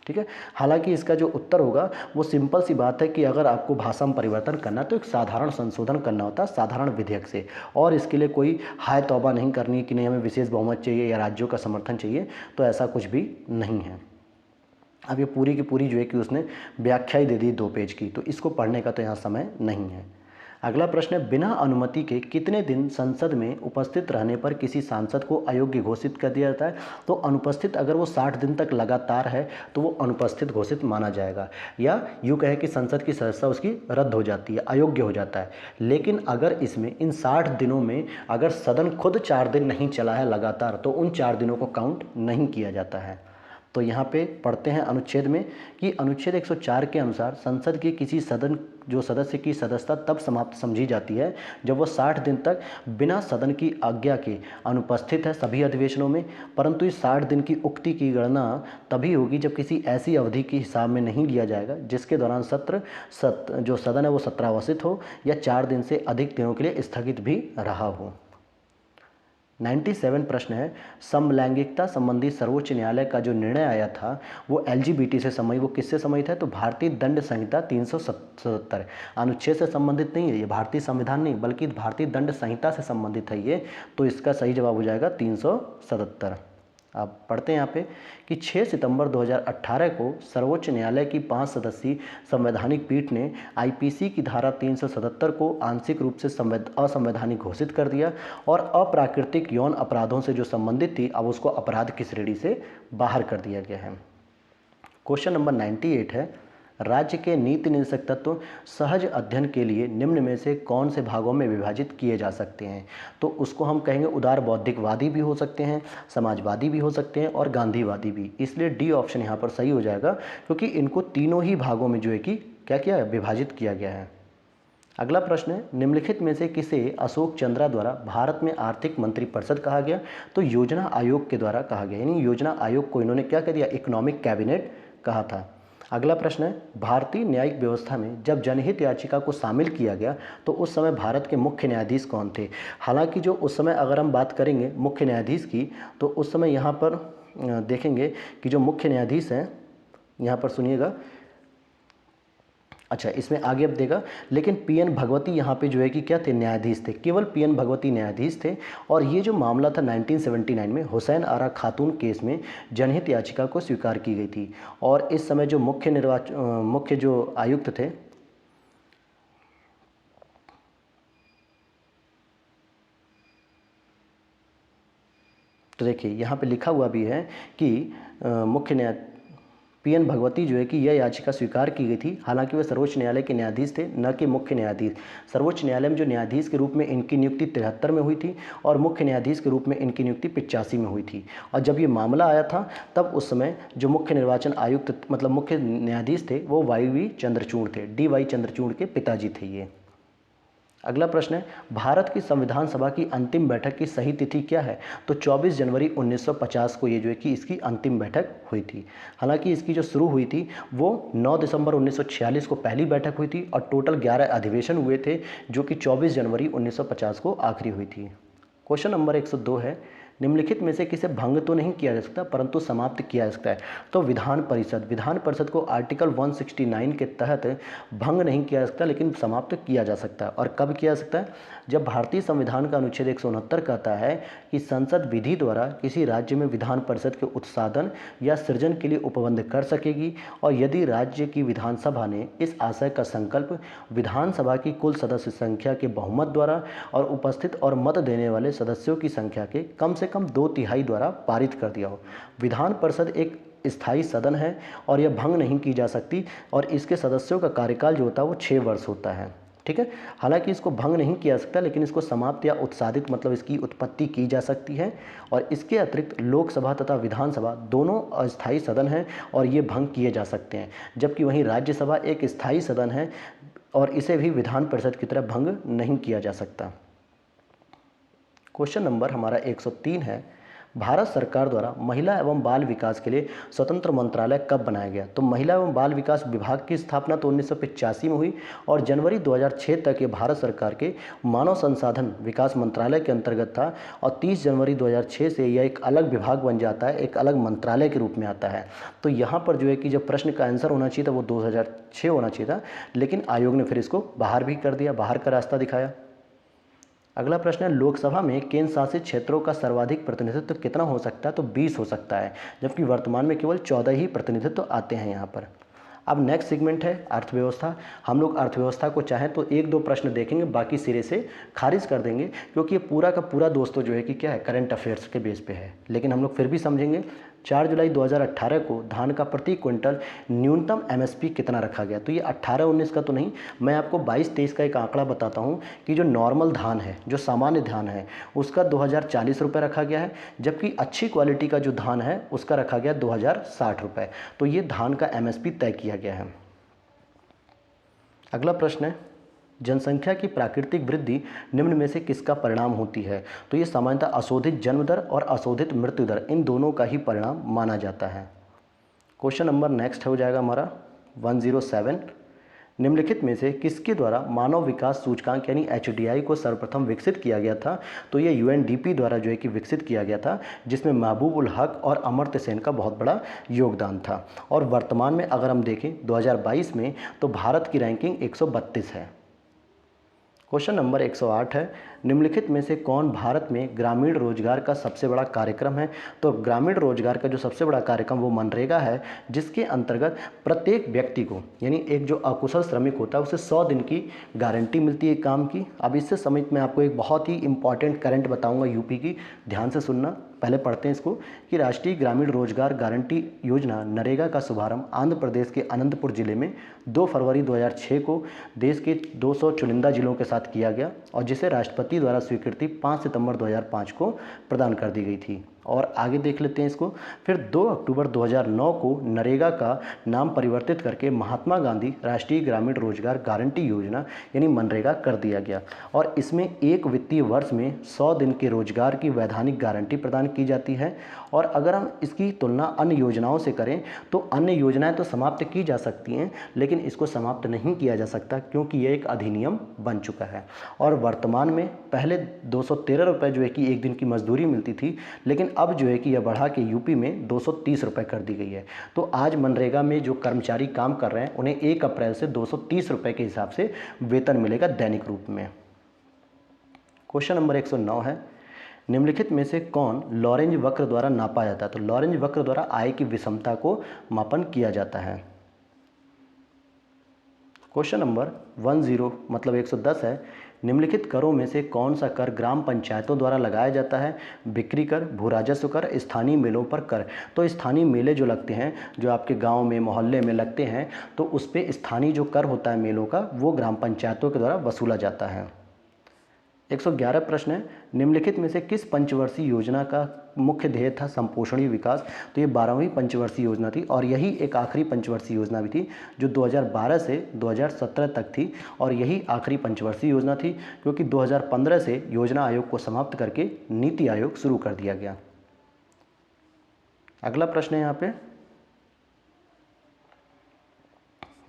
ठीक है। हालांकि इसका जो उत्तर होगा वो सिंपल सी बात है कि अगर आपको भाषा में परिवर्तन करना है तो एक साधारण संशोधन करना होता है साधारण विधेयक से, और इसके लिए कोई हाय तौबा नहीं करनी कि नहीं हमें विशेष बहुमत चाहिए या राज्यों का समर्थन चाहिए, तो ऐसा कुछ भी नहीं है। अब ये पूरी की पूरी जो है कि उसने व्याख्या ही दे दी 2 पेज की, तो इसको पढ़ने का तो यहाँ समय नहीं है। अगला प्रश्न है, बिना अनुमति के कितने दिन संसद में उपस्थित रहने पर किसी सांसद को अयोग्य घोषित कर दिया जाता है? तो अनुपस्थित अगर वो 60 दिन तक लगातार है तो वो अनुपस्थित घोषित माना जाएगा, या यूँ कहे कि संसद की सदस्यता उसकी रद्द हो जाती है, अयोग्य हो जाता है। लेकिन अगर इसमें इन 60 दिनों में अगर सदन खुद 4 दिन नहीं चला है लगातार तो उन 4 दिनों को काउंट नहीं किया जाता है। तो यहाँ पे पढ़ते हैं अनुच्छेद में कि अनुच्छेद 104 के अनुसार संसद के किसी सदस्य की सदस्यता तब समाप्त समझी जाती है जब वह 60 दिन तक बिना सदन की आज्ञा के अनुपस्थित है सभी अधिवेशनों में, परंतु इस 60 दिन की उक्ति की गणना तभी होगी जब किसी ऐसी अवधि के हिसाब में नहीं लिया जाएगा जिसके दौरान जो सदन है वो सत्रावसित हो या 4 दिन से अधिक दिनों के लिए स्थगित भी रहा हो। 97 प्रश्न है, समलैंगिकता संबंधी सर्वोच्च न्यायालय का जो निर्णय आया था वो LGBT से संबंधित, वो किससे संबंधित है? तो भारतीय दंड संहिता 377 अनुच्छेद से संबंधित नहीं है, ये भारतीय संविधान नहीं बल्कि भारतीय दंड संहिता से संबंधित है ये, तो इसका सही जवाब हो जाएगा 377। अब पढ़ते हैं यहाँ पे कि 6 सितंबर 2018 को सर्वोच्च न्यायालय की 5 सदस्यीय संवैधानिक पीठ ने IPC की धारा 377 को आंशिक रूप से असंवैधानिक घोषित कर दिया और अप्राकृतिक यौन अपराधों से जो संबंधित थी अब उसको अपराध की श्रेणी से बाहर कर दिया गया है। क्वेश्चन नंबर 98 है, राज्य के नीति निर्देशक तत्व सहज अध्ययन के लिए निम्न में से कौन से भागों में विभाजित किए जा सकते हैं? तो उसको हम कहेंगे उदार बौद्धिकवादी भी हो सकते हैं, समाजवादी भी हो सकते हैं और गांधीवादी भी, इसलिए डी ऑप्शन यहाँ पर सही हो जाएगा क्योंकि इनको तीनों ही भागों में जो है कि क्या किया है, विभाजित किया गया है। अगला प्रश्न है, निम्नलिखित में से किसे अशोक चंद्रा द्वारा भारत में आर्थिक मंत्रिपरिषद कहा गया? तो योजना आयोग के द्वारा कहा गया, यानी योजना आयोग को इन्होंने क्या कर दिया, इकोनॉमिक कैबिनेट कहा था। अगला प्रश्न है, भारतीय न्यायिक व्यवस्था में जब जनहित याचिका को शामिल किया गया तो उस समय भारत के मुख्य न्यायाधीश कौन थे? हालांकि जो उस समय अगर हम बात करेंगे मुख्य न्यायाधीश की तो उस समय यहाँ पर देखेंगे कि जो मुख्य न्यायाधीश हैं, यहाँ पर सुनिएगा, अच्छा इसमें आगे अब देगा, लेकिन PN भगवती यहाँ पे जो है कि क्या थे, न्यायाधीश थे, केवल PN भगवती न्यायाधीश थे। और ये जो मामला था 1979 में हुसैन आरा खातून केस में जनहित याचिका को स्वीकार की गई थी और इस समय जो मुख्य जो आयुक्त थे, तो देखिए यहाँ पे लिखा हुआ भी है कि PN भगवती जो है कि यह याचिका स्वीकार की गई थी, हालांकि वे सर्वोच्च न्यायालय के न्यायाधीश थे न कि मुख्य न्यायाधीश। सर्वोच्च न्यायालय में जो न्यायाधीश के रूप में इनकी नियुक्ति 73 में हुई थी और मुख्य न्यायाधीश के रूप में इनकी नियुक्ति 85 में हुई थी। और जब ये मामला आया था तब उस समय जो मुख्य निर्वाचन आयुक्त मतलब मुख्य न्यायाधीश थे वो YV चंद्रचूड़ थे, DY चंद्रचूड़ के पिताजी थे ये। अगला प्रश्न है, भारत की संविधान सभा की अंतिम बैठक की सही तिथि क्या है? तो 24 जनवरी 1950 को ये जो है कि इसकी अंतिम बैठक हुई थी। हालांकि इसकी जो शुरू हुई थी वो 9 दिसंबर 1946 को पहली बैठक हुई थी और टोटल 11 अधिवेशन हुए थे जो कि 24 जनवरी 1950 को आखिरी हुई थी। क्वेश्चन नंबर 102 है, निम्नलिखित में से किसे भंग तो नहीं किया जा सकता परंतु समाप्त किया जा सकता है? तो विधान परिषद को आर्टिकल 169 के तहत भंग नहीं किया जा सकता लेकिन समाप्त किया जा सकता है। और कब किया जा सकता है? जब भारतीय संविधान का अनुच्छेद 169 कहता है कि संसद विधि द्वारा किसी राज्य में विधान परिषद के उत्साधन या सृजन के लिए उपबंध कर सकेगी और यदि राज्य की विधानसभा ने इस आशय का संकल्प विधानसभा की कुल सदस्य संख्या के बहुमत द्वारा और उपस्थित और मत देने वाले सदस्यों की संख्या के कम से कम 2/3 द्वारा पारित कर दिया हो। विधान परिषद एक स्थायी सदन है और यह भंग नहीं की जा सकती और इसके सदस्यों का कार्यकाल जो होता है वो 6 वर्ष होता है। ठीक है, हालांकि इसको भंग नहीं किया जा सकता, लेकिन इसको समाप्त या उत्सादित मतलब इसकी उत्पत्ति की जा सकती है। और इसके अतिरिक्त लोकसभा तथा विधानसभा दोनों अस्थायी सदन हैं और ये भंग किए जा सकते हैं, जबकि वहीं राज्यसभा एक स्थायी सदन है और इसे भी विधान परिषद की तरह भंग नहीं किया जा सकता। क्वेश्चन नंबर हमारा 103 है, भारत सरकार द्वारा महिला एवं बाल विकास के लिए स्वतंत्र मंत्रालय कब बनाया गया? तो महिला एवं बाल विकास विभाग की स्थापना तो 1985 में हुई और जनवरी 2006 तक ये भारत सरकार के मानव संसाधन विकास मंत्रालय के अंतर्गत था और 30 जनवरी 2006 से यह एक अलग विभाग बन जाता है, एक अलग मंत्रालय के रूप में आता है। तो यहाँ पर जो है कि जब प्रश्न का आंसर होना चाहिए था वो 2006 होना चाहिए था, लेकिन आयोग ने फिर इसको बाहर भी कर दिया, बाहर का रास्ता दिखाया। अगला प्रश्न है, लोकसभा में केंद्र शासित क्षेत्रों का सर्वाधिक प्रतिनिधित्व कितना हो सकता है? तो 20 हो सकता है, जबकि वर्तमान में केवल 14 ही प्रतिनिधित्व आते हैं यहाँ पर। अब नेक्स्ट सेगमेंट है अर्थव्यवस्था। हम लोग अर्थव्यवस्था को चाहें तो 1-2 प्रश्न देखेंगे, बाकी सिरे से खारिज कर देंगे, क्योंकि ये पूरा का पूरा दोस्तों जो है कि क्या है, करंट अफेयर्स के बेस पे है, लेकिन हम लोग फिर भी समझेंगे। 4 जुलाई 2018 को धान का प्रति क्विंटल न्यूनतम एमएसपी कितना रखा गया? तो ये 18-19 का तो नहीं, मैं आपको 22-23 का एक आंकड़ा बताता हूँ कि जो नॉर्मल धान है, जो सामान्य धान है, उसका 2040 रुपये रखा गया है, जबकि अच्छी क्वालिटी का जो धान है उसका रखा गया 2060 रुपये। तो ये धान का एमएसपी तय किया गया है। अगला प्रश्न है, जनसंख्या की प्राकृतिक वृद्धि निम्न में से किसका परिणाम होती है? तो ये सामान्यतः अशोधित जन्म दर और अशोधित मृत्यु दर, इन दोनों का ही परिणाम माना जाता है। क्वेश्चन नंबर नेक्स्ट हो जाएगा हमारा 107, निम्नलिखित में से किसके द्वारा मानव विकास सूचकांक यानी HDI को सर्वप्रथम विकसित किया गया था? तो ये UNDP द्वारा जो है कि विकसित किया गया था, जिसमें महबूब उल हक और अमर्त्य सेन का बहुत बड़ा योगदान था। और वर्तमान में अगर हम देखें 2022 में, तो भारत की रैंकिंग 132 है। क्वेश्चन नंबर 108 है, निम्नलिखित में से कौन भारत में ग्रामीण रोजगार का सबसे बड़ा कार्यक्रम है? तो ग्रामीण रोजगार का जो सबसे बड़ा कार्यक्रम वो मनरेगा है, जिसके अंतर्गत प्रत्येक व्यक्ति को यानी एक जो अकुशल श्रमिक होता है उसे 100 दिन की गारंटी मिलती है काम की। अब इससे समेत मैं आपको एक बहुत ही इंपॉर्टेंट करंट बताऊंगा यूपी की, ध्यान से सुनना। पहले पढ़ते हैं इसको कि राष्ट्रीय ग्रामीण रोजगार गारंटी योजना नरेगा का शुभारंभ आंध्र प्रदेश के अनंतपुर जिले में 2 फरवरी 2006 को देश के 200 चुनिंदा जिलों के साथ किया गया और जिसे राष्ट्रपति द्वारा स्वीकृति 5 सितंबर 2005 को प्रदान कर दी गई थी। और आगे देख लेते हैं इसको। फिर 2 अक्टूबर 2009 को नरेगा का नाम परिवर्तित करके महात्मा गांधी राष्ट्रीय ग्रामीण रोजगार गारंटी योजना यानी मनरेगा कर दिया गया और इसमें एक वित्तीय वर्ष में 100 दिन के रोजगार की वैधानिक गारंटी प्रदान की जाती है। और अगर हम इसकी तुलना अन्य योजनाओं से करें तो अन्य योजनाएं तो समाप्त की जा सकती हैं, लेकिन इसको समाप्त नहीं किया जा सकता क्योंकि यह एक अधिनियम बन चुका है। और वर्तमान में पहले 213 रुपये जो है कि एक दिन की मजदूरी मिलती थी, लेकिन अब जो है कि यह बढ़ा के यूपी में 230 रुपये कर दी गई है। तो आज मनरेगा में जो कर्मचारी काम कर रहे हैं उन्हें 1 अप्रैल से 230 रुपये के हिसाब से वेतन मिलेगा दैनिक रूप में। क्वेश्चन नंबर 109 है, निम्नलिखित में से कौन लॉरेंज वक्र द्वारा नापा जाता है? तो लॉरेंज वक्र द्वारा आय की विषमता को मापन किया जाता है। क्वेश्चन नंबर 10 मतलब 110 है, निम्नलिखित करों में से कौन सा कर ग्राम पंचायतों द्वारा लगाया जाता है? बिक्री कर, भू राजस्व कर, स्थानीय मेलों पर कर। तो स्थानीय मेले जो लगते हैं, जो आपके गांव में मोहल्ले में लगते हैं, तो उस पर स्थानीय जो कर होता है मेलों का, वो ग्राम पंचायतों के द्वारा वसूला जाता है। 111 प्रश्न है, निम्नलिखित में से किस पंचवर्षीय योजना का मुख्य ध्येय था संपोषणीय विकास? तो ये 12वीं पंचवर्षीय योजना थी और यही एक आखिरी पंचवर्षीय योजना भी थी जो 2012 से 2017 तक थी और यही आखिरी पंचवर्षीय योजना थी क्योंकि 2015 से योजना आयोग को समाप्त करके नीति आयोग शुरू कर दिया गया। अगला प्रश्न है यहाँ पे,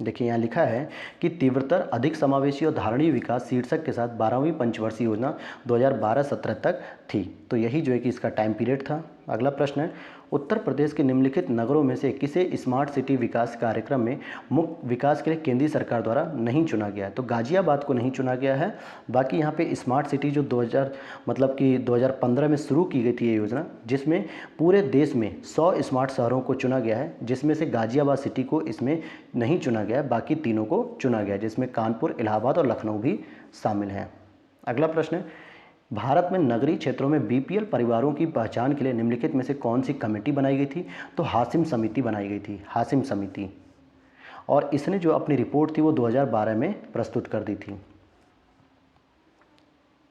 देखिए यहाँ लिखा है कि तीव्रतर अधिक समावेशी और धारणीय विकास शीर्षक के साथ 12वीं पंचवर्षीय योजना 2012-17 तक थी। तो यही जो है कि इसका टाइम पीरियड था। अगला प्रश्न है, उत्तर प्रदेश के निम्नलिखित नगरों में से किसे स्मार्ट सिटी विकास कार्यक्रम में मुख्य विकास के लिए केंद्रीय सरकार द्वारा नहीं चुना गया है? तो गाजियाबाद को नहीं चुना गया है। बाकी यहाँ पे स्मार्ट सिटी जो 2015 में शुरू की गई थी ये योजना, जिसमें पूरे देश में 100 स्मार्ट शहरों को चुना गया है, जिसमें से गाजियाबाद सिटी को इसमें नहीं चुना गया है, बाकी तीनों को चुना गया है, जिसमें कानपुर, इलाहाबाद और लखनऊ भी शामिल हैं। अगला प्रश्न है, भारत में नगरीय क्षेत्रों में बीपीएल परिवारों की पहचान के लिए निम्नलिखित में से कौन सी कमेटी बनाई गई थी? तो हाशिम समिति बनाई गई थी, हाशिम समिति। और इसने जो अपनी रिपोर्ट थी वो 2012 में प्रस्तुत कर दी थी।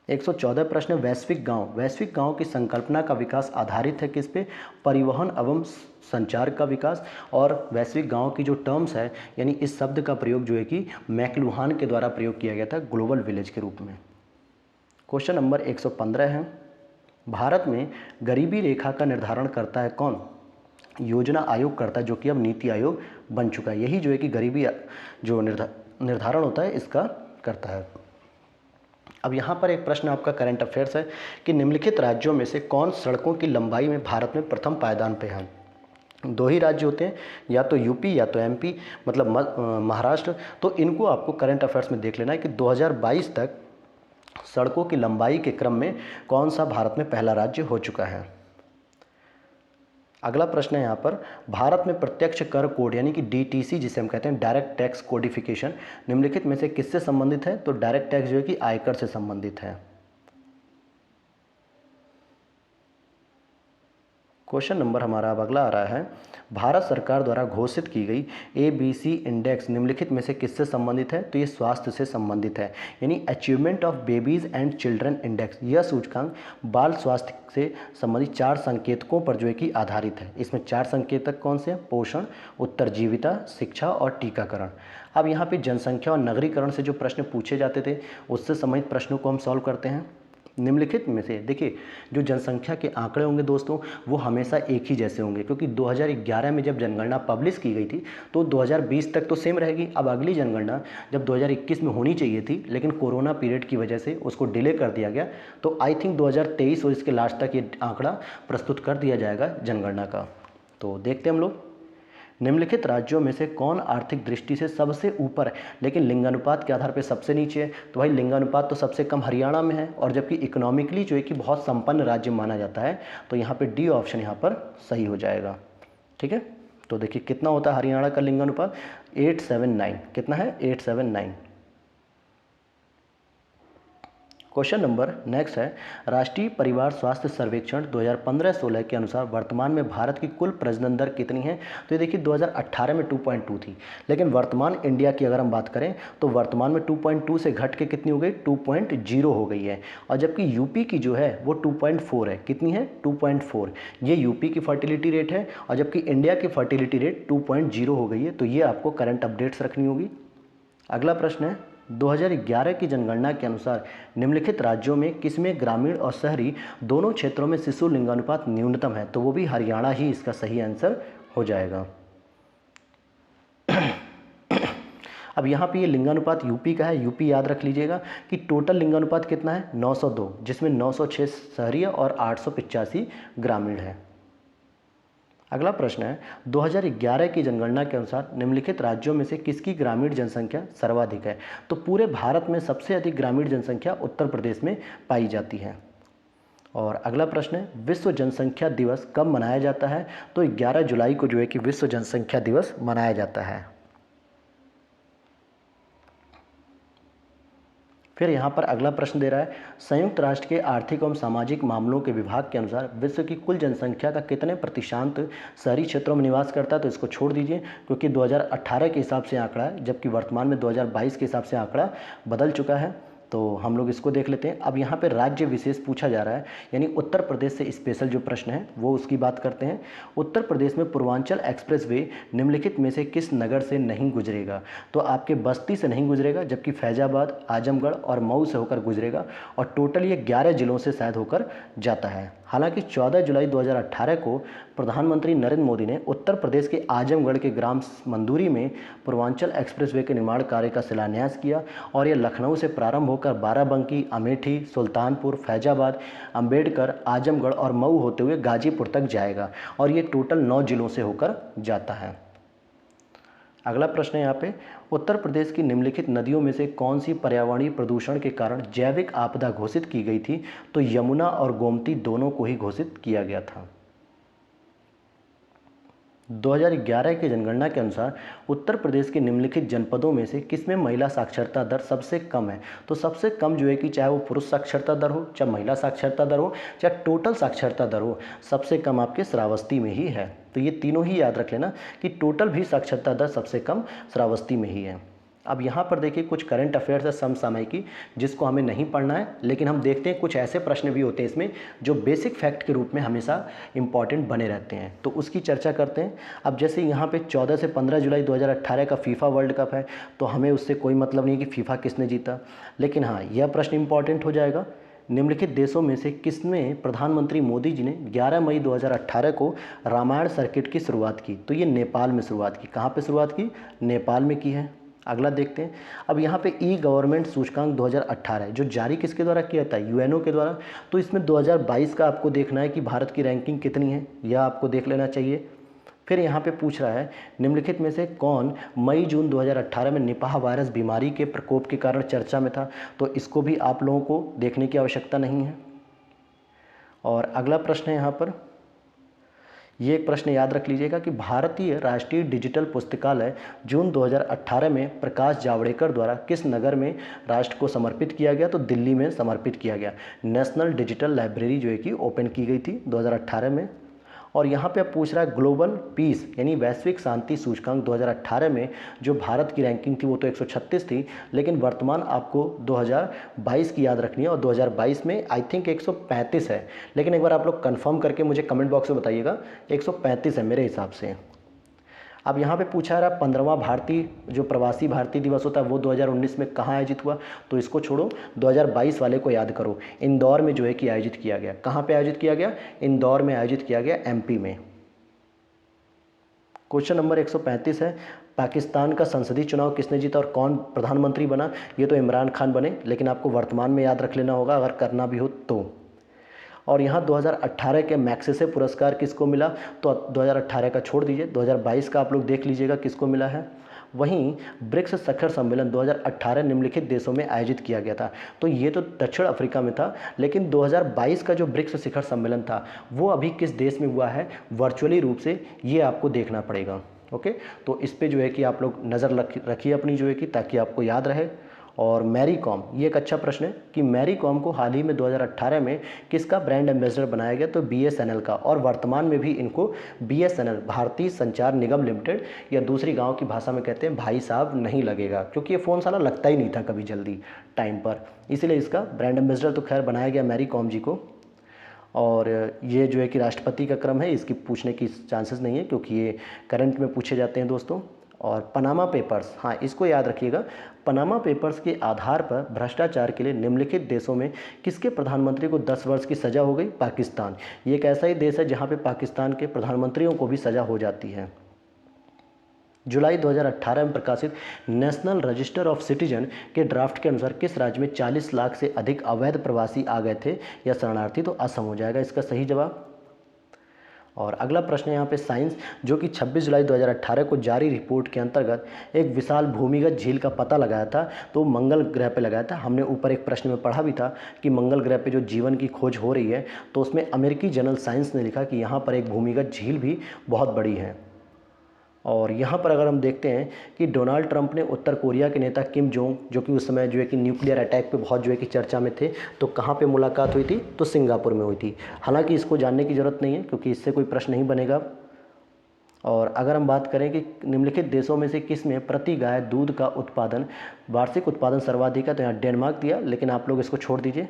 114 प्रश्न, वैश्विक गांव की संकल्पना का विकास आधारित है किस पे? परिवहन एवं संचार का विकास। और वैश्विक गांव की जो टर्म्स है, यानी इस शब्द का प्रयोग जो है कि मैकलुहान के द्वारा प्रयोग किया गया था ग्लोबल विलेज के रूप में। क्वेश्चन नंबर 115 है, भारत में गरीबी रेखा का निर्धारण करता है कौन? योजना आयोग करता है, जो कि अब नीति आयोग बन चुका है। यही जो है कि गरीबी जो निर्धारण होता है इसका करता है। अब यहाँ पर एक प्रश्न आपका करंट अफेयर्स है कि निम्नलिखित राज्यों में से कौन सड़कों की लंबाई में भारत में प्रथम पायदान पे है? दो ही राज्य होते हैं, या तो यूपी या तो एमपी, मतलब महाराष्ट्र। तो इनको आपको करंट अफेयर्स में देख लेना है कि 2022 तक सड़कों की लंबाई के क्रम में कौन सा भारत में पहला राज्य हो चुका है। अगला प्रश्न है यहाँ पर, भारत में प्रत्यक्ष कर कोड यानी कि डीटीसी जिसे हम कहते हैं डायरेक्ट टैक्स कोडिफिकेशन निम्नलिखित में से किससे संबंधित है? तो डायरेक्ट टैक्स जो है कि आयकर से संबंधित है। क्वेश्चन नंबर हमारा अब अगला आ रहा है, भारत सरकार द्वारा घोषित की गई ABC इंडेक्स निम्नलिखित में से किससे संबंधित है? तो ये स्वास्थ्य से संबंधित है, यानी achievement of babies and children index. यह सूचकांक बाल स्वास्थ्य से संबंधित 4 संकेतकों पर जो है कि आधारित है। इसमें 4 संकेतक कौन से हैं? पोषण, उत्तरजीविता, शिक्षा और टीकाकरण। अब यहाँ पे जनसंख्या और नगरीकरण से जो प्रश्न पूछे जाते थे उससे संबंधित प्रश्नों को हम सॉल्व करते हैं। निम्नलिखित में से देखिए, जो जनसंख्या के आंकड़े होंगे दोस्तों वो हमेशा एक ही जैसे होंगे, क्योंकि 2011 में जब जनगणना पब्लिश की गई थी तो 2020 तक तो सेम रहेगी। अब अगली जनगणना जब 2021 में होनी चाहिए थी, लेकिन कोरोना पीरियड की वजह से उसको डिले कर दिया गया, तो आई थिंक 2023 और इसके लास्ट तक ये आंकड़ा प्रस्तुत कर दिया जाएगा जनगणना का। तो देखते हैं हम लोग, निम्नलिखित राज्यों में से कौन आर्थिक दृष्टि से सबसे ऊपर है लेकिन लिंगानुपात के आधार पर सबसे नीचे है? तो भाई लिंगानुपात तो सबसे कम हरियाणा में है, और जबकि इकोनॉमिकली जो है कि बहुत संपन्न राज्य माना जाता है, तो यहाँ पे डी ऑप्शन यहाँ पर सही हो जाएगा। ठीक है, तो देखिए कितना होता है हरियाणा का लिंगानुपात? 879। कितना है? 879। क्वेश्चन नंबर नेक्स्ट है, राष्ट्रीय परिवार स्वास्थ्य सर्वेक्षण 2015-16 के अनुसार वर्तमान में भारत की कुल प्रजनन दर कितनी है? तो ये देखिए 2018 में 2.2 थी, लेकिन वर्तमान इंडिया की अगर हम बात करें तो वर्तमान में 2.2 से घट के कितनी हो गई? 2.0 हो गई है। और जबकि यूपी की जो है वो 2.4 है। कितनी है? 2.4। ये यूपी की फर्टिलिटी रेट है, और जबकि इंडिया की फर्टिलिटी रेट 2.0 हो गई है। तो ये आपको करंट अपडेट्स रखनी होगी। अगला प्रश्न है, 2011 की जनगणना के अनुसार निम्नलिखित राज्यों में किसमें ग्रामीण और शहरी दोनों क्षेत्रों में शिशु लिंगानुपात न्यूनतम है? तो वो भी हरियाणा ही इसका सही आंसर हो जाएगा। अब यहाँ पे ये लिंगानुपात यूपी का है, यूपी याद रख लीजिएगा कि टोटल लिंगानुपात कितना है? 902, जिसमें 906 शहरी और 885 ग्रामीण है। अगला प्रश्न है, 2011 की जनगणना के अनुसार निम्नलिखित राज्यों में से किसकी ग्रामीण जनसंख्या सर्वाधिक है? तो पूरे भारत में सबसे अधिक ग्रामीण जनसंख्या उत्तर प्रदेश में पाई जाती है। और अगला प्रश्न है, विश्व जनसंख्या दिवस कब मनाया जाता है? तो 11 जुलाई को जो है कि विश्व जनसंख्या दिवस मनाया जाता है। फिर यहाँ पर अगला प्रश्न दे रहा है, संयुक्त राष्ट्र के आर्थिक एवं सामाजिक मामलों के विभाग के अनुसार विश्व की कुल जनसंख्या का कितने प्रतिशत शहरी क्षेत्रों में निवास करता है? तो इसको छोड़ दीजिए, क्योंकि 2018 के हिसाब से आंकड़ा है, जबकि वर्तमान में 2022 के हिसाब से आंकड़ा बदल चुका है। तो हम लोग इसको देख लेते हैं। अब यहाँ पे राज्य विशेष पूछा जा रहा है, यानी उत्तर प्रदेश से स्पेशल जो प्रश्न है वो उसकी बात करते हैं। उत्तर प्रदेश में पूर्वांचल एक्सप्रेसवे निम्नलिखित में से किस नगर से नहीं गुजरेगा? तो आपके बस्ती से नहीं गुजरेगा, जबकि फैजाबाद, आजमगढ़ और मऊ से होकर गुजरेगा, और टोटल ये 11 जिलों से शायद होकर जाता है। हालांकि 14 जुलाई 2018 को प्रधानमंत्री नरेंद्र मोदी ने उत्तर प्रदेश के आजमगढ़ के ग्राम मंदूरी में पूर्वांचल एक्सप्रेसवे के निर्माण कार्य का शिलान्यास किया, और यह लखनऊ से प्रारंभ होकर बाराबंकी, अमेठी, सुल्तानपुर, फैजाबाद, अंबेडकर, आजमगढ़ और मऊ होते हुए गाजीपुर तक जाएगा, और ये टोटल 9 जिलों से होकर जाता है। अगला प्रश्न है यहाँ पे, उत्तर प्रदेश की निम्नलिखित नदियों में से कौन सी पर्यावरणीय प्रदूषण के कारण जैविक आपदा घोषित की गई थी? तो यमुना और गोमती दोनों को ही घोषित किया गया था। 2011 की जनगणना के अनुसार उत्तर प्रदेश के निम्नलिखित जनपदों में से किसमें महिला साक्षरता दर सबसे कम है? तो सबसे कम जो है कि चाहे वो पुरुष साक्षरता दर हो, चाहे महिला साक्षरता दर हो, चाहे टोटल साक्षरता दर हो, सबसे कम आपके श्रावस्ती में ही है। तो ये तीनों ही याद रख लेना कि टोटल भी साक्षरता दर सबसे कम श्रावस्ती में ही है। अब यहाँ पर देखिए कुछ करंट अफेयर्स है समसामयिकी, जिसको हमें नहीं पढ़ना है, लेकिन हम देखते हैं कुछ ऐसे प्रश्न भी होते हैं इसमें जो बेसिक फैक्ट के रूप में हमेशा इंपॉर्टेंट बने रहते हैं, तो उसकी चर्चा करते हैं। अब जैसे यहाँ पे 14 से 15 जुलाई 2018 का फीफा वर्ल्ड कप है, तो हमें उससे कोई मतलब नहीं कि फीफा किसने जीता, लेकिन हाँ यह प्रश्न इंपॉर्टेंट हो जाएगा। निम्नलिखित देशों में से किसमें प्रधानमंत्री मोदी जी ने 11 मई 2018 को रामायण सर्किट की शुरुआत की? तो ये नेपाल में शुरुआत की। कहाँ पे शुरुआत की? नेपाल में की है। अगला देखते हैं। अब यहाँ पे ई गवर्नमेंट सूचकांक 2018 है, जो जारी किसके द्वारा किया था? यूएनओ के द्वारा। तो इसमें 2022 का आपको देखना है कि भारत की रैंकिंग कितनी है, यह आपको देख लेना चाहिए। फिर यहाँ पे पूछ रहा है निम्नलिखित में से कौन मई जून 2018 में निपाह वायरस बीमारी के प्रकोप के कारण चर्चा में था? तो इसको भी आप लोगों को देखने की आवश्यकता नहीं है। और अगला प्रश्न है यहाँ पर, ये एक प्रश्न याद रख लीजिएगा कि भारतीय राष्ट्रीय डिजिटल पुस्तकालय जून 2018 में प्रकाश जावड़ेकर द्वारा किस नगर में राष्ट्र को समर्पित किया गया? तो दिल्ली में समर्पित किया गया। नेशनल डिजिटल लाइब्रेरी जो है कि ओपन की गई थी 2018 में। और यहाँ पे अब पूछ रहा है ग्लोबल पीस यानी वैश्विक शांति सूचकांक 2018 में जो भारत की रैंकिंग थी वो तो 136 थी, लेकिन वर्तमान आपको 2022 की याद रखनी है, और 2022 में आई थिंक 135 है, लेकिन एक बार आप लोग कंफर्म करके मुझे कमेंट बॉक्स में बताइएगा। 135 है मेरे हिसाब से। अब यहाँ पे पूछा रहा 15वां भारतीय जो प्रवासी भारतीय दिवस होता है वो 2019 में कहाँ आयोजित हुआ? तो इसको छोड़ो, 2022 वाले को याद करो। इंदौर में जो है कि आयोजित किया गया। कहाँ पे आयोजित किया गया? इंदौर में आयोजित किया गया, एमपी में। क्वेश्चन नंबर 135 है, पाकिस्तान का संसदीय चुनाव किसने जीता और कौन प्रधानमंत्री बना? ये तो इमरान खान बने, लेकिन आपको वर्तमान में याद रख लेना होगा अगर करना भी हो तो। और यहाँ 2018 के मैग्सेसे पुरस्कार किसको मिला? तो 2018 का छोड़ दीजिए, 2022 का आप लोग देख लीजिएगा किसको मिला है। वहीं ब्रिक्स शिखर सम्मेलन 2018 निम्नलिखित देशों में आयोजित किया गया था। तो ये तो दक्षिण अफ्रीका में था, लेकिन 2022 का जो ब्रिक्स शिखर सम्मेलन था वो अभी किस देश में हुआ है वर्चुअली रूप से, ये आपको देखना पड़ेगा। ओके, तो इस पर जो है कि आप लोग नज़र रखिए अपनी जो है कि, ताकि आपको याद रहे। और मैरी कॉम, ये एक अच्छा प्रश्न है कि मैरी कॉम को हाल ही में 2018 में किसका ब्रांड एम्बेसडर बनाया गया? तो बीएसएनएल का, और वर्तमान में भी इनको बीएसएनएल भारतीय संचार निगम लिमिटेड, या दूसरी गांव की भाषा में कहते हैं भाई साहब नहीं लगेगा, क्योंकि ये फ़ोन साला लगता ही नहीं था कभी जल्दी टाइम पर, इसीलिए इसका ब्रांड एम्बेसडर तो खैर बनाया गया मैरी कॉम जी को। और ये जो है कि राष्ट्रपति का क्रम है, इसकी पूछने की चांसेस नहीं है क्योंकि ये करंट में पूछे जाते हैं दोस्तों। और पनामा पेपर्स, हाँ इसको याद रखिएगा, पनामा पेपर्स के आधार पर भ्रष्टाचार के लिए निम्नलिखित देशों में किसके प्रधानमंत्री को 10 वर्ष की सज़ा हो गई? पाकिस्तान। ये एक ऐसा ही देश है जहाँ पे पाकिस्तान के प्रधानमंत्रियों को भी सज़ा हो जाती है। जुलाई 2018 में प्रकाशित नेशनल रजिस्टर ऑफ सिटीजन के ड्राफ्ट के अनुसार किस राज्य में 40 लाख से अधिक अवैध प्रवासी आ गए थे या शरणार्थी? तो असम हो जाएगा इसका सही जवाब। और अगला प्रश्न है यहाँ पे साइंस, जो कि 26 जुलाई 2018 को जारी रिपोर्ट के अंतर्गत एक विशाल भूमिगत झील का पता लगाया था, तो मंगल ग्रह पे लगाया था। हमने ऊपर एक प्रश्न में पढ़ा भी था कि मंगल ग्रह पे जो जीवन की खोज हो रही है, तो उसमें अमेरिकी जर्नल साइंस ने लिखा कि यहाँ पर एक भूमिगत झील भी बहुत बड़ी है। और यहाँ पर अगर हम देखते हैं कि डोनाल्ड ट्रंप ने उत्तर कोरिया के नेता किम जोंग, जो कि उस समय जो है कि न्यूक्लियर अटैक पे बहुत जो है कि चर्चा में थे, तो कहाँ पे मुलाकात हुई थी? तो सिंगापुर में हुई थी। हालांकि इसको जानने की ज़रूरत नहीं है क्योंकि इससे कोई प्रश्न नहीं बनेगा। और अगर हम बात करें कि निम्नलिखित देशों में से किस में प्रति गाय दूध का उत्पादन वार्षिक उत्पादन सर्वाधिक है? तो यहाँ डेनमार्क दिया, लेकिन आप लोग इसको छोड़ दीजिए।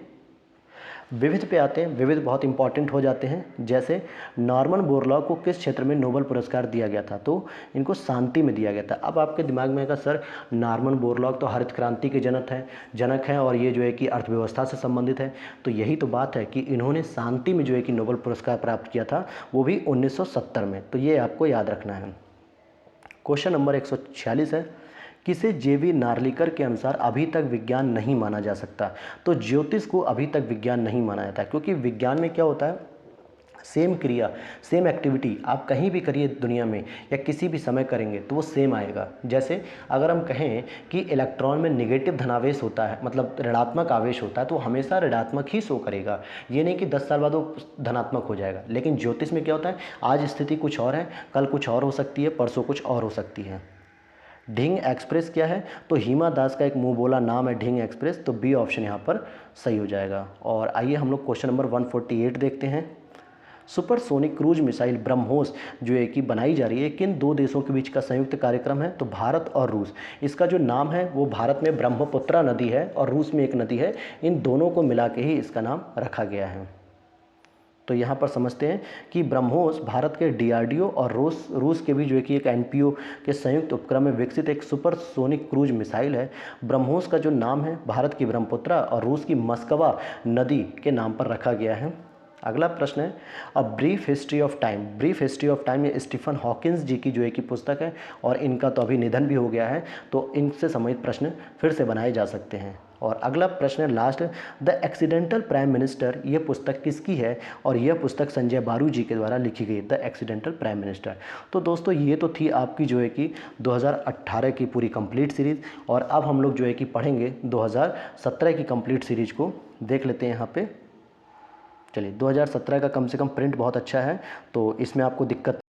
विविध पे आते हैं, विविध बहुत इंपॉर्टेंट हो जाते हैं। जैसे नॉर्मन बोरलॉग को किस क्षेत्र में नोबेल पुरस्कार दिया गया था? तो इनको शांति में दिया गया था। अब आपके दिमाग में आएगा सर नॉर्मन बोरलॉग तो हरित क्रांति के जनक हैं और ये जो है कि अर्थव्यवस्था से संबंधित है। तो यही तो बात है कि इन्होंने शांति में जो है कि नोबेल पुरस्कार प्राप्त किया था, वो भी 1970 में। तो ये आपको याद रखना है। क्वेश्चन नंबर 146 है, किसे जेवी नार्लिकर के अनुसार अभी तक विज्ञान नहीं माना जा सकता? तो ज्योतिष को अभी तक विज्ञान नहीं माना जाता, क्योंकि विज्ञान में क्या होता है, सेम क्रिया, सेम एक्टिविटी आप कहीं भी करिए दुनिया में या किसी भी समय करेंगे तो वो सेम आएगा। जैसे अगर हम कहें कि इलेक्ट्रॉन में नेगेटिव धनावेश होता है, मतलब ऋणात्मक आवेश होता है, तो हमेशा ऋणात्मक ही शो करेगा। ये नहीं कि 10 साल बाद वो धनात्मक हो जाएगा। लेकिन ज्योतिष में क्या होता है, आज स्थिति कुछ और है, कल कुछ और हो सकती है, परसों कुछ और हो सकती है। ढिंग एक्सप्रेस क्या है, तो हिमा दास का एक मुंह बोला नाम है ढिंग एक्सप्रेस, तो बी ऑप्शन यहाँ पर सही हो जाएगा। और आइए हम लोग क्वेश्चन नंबर 148 देखते हैं। सुपरसोनिक क्रूज मिसाइल ब्रह्मोस जो है कि बनाई जा रही है, किन दो देशों के बीच का संयुक्त कार्यक्रम है, तो भारत और रूस। इसका जो नाम है वो भारत में ब्रह्मपुत्रा नदी है और रूस में एक नदी है, इन दोनों को मिला के ही इसका नाम रखा गया है। तो यहाँ पर समझते हैं कि ब्रह्मोस भारत के डीआरडीओ और रूस के भी जो है कि एक एनपीओ के संयुक्त उपक्रम में विकसित एक सुपरसोनिक क्रूज मिसाइल है। ब्रह्मोस का जो नाम है भारत की ब्रह्मपुत्रा और रूस की मस्कवा नदी के नाम पर रखा गया है। अगला प्रश्न है a brief history of time. Brief history of time ये स्टीफन हॉकिंस जी की जो है कि पुस्तक है और इनका तो अभी निधन भी हो गया है, तो इनसे संबंधित प्रश्न फिर से बनाए जा सकते हैं। और अगला प्रश्न है last, the accidental prime minister, ये पुस्तक किसकी है, और यह पुस्तक संजय बारू जी के द्वारा लिखी गई, द एक्सीडेंटल प्राइम मिनिस्टर। तो दोस्तों ये तो थी आपकी जो है कि 2018 की पूरी कंप्लीट सीरीज़, और अब हम लोग जो है कि पढ़ेंगे 2017 की कंप्लीट सीरीज को। देख लेते हैं यहाँ पे। चलिए 2017 का कम से कम प्रिंट बहुत अच्छा है, तो इसमें आपको दिक्कत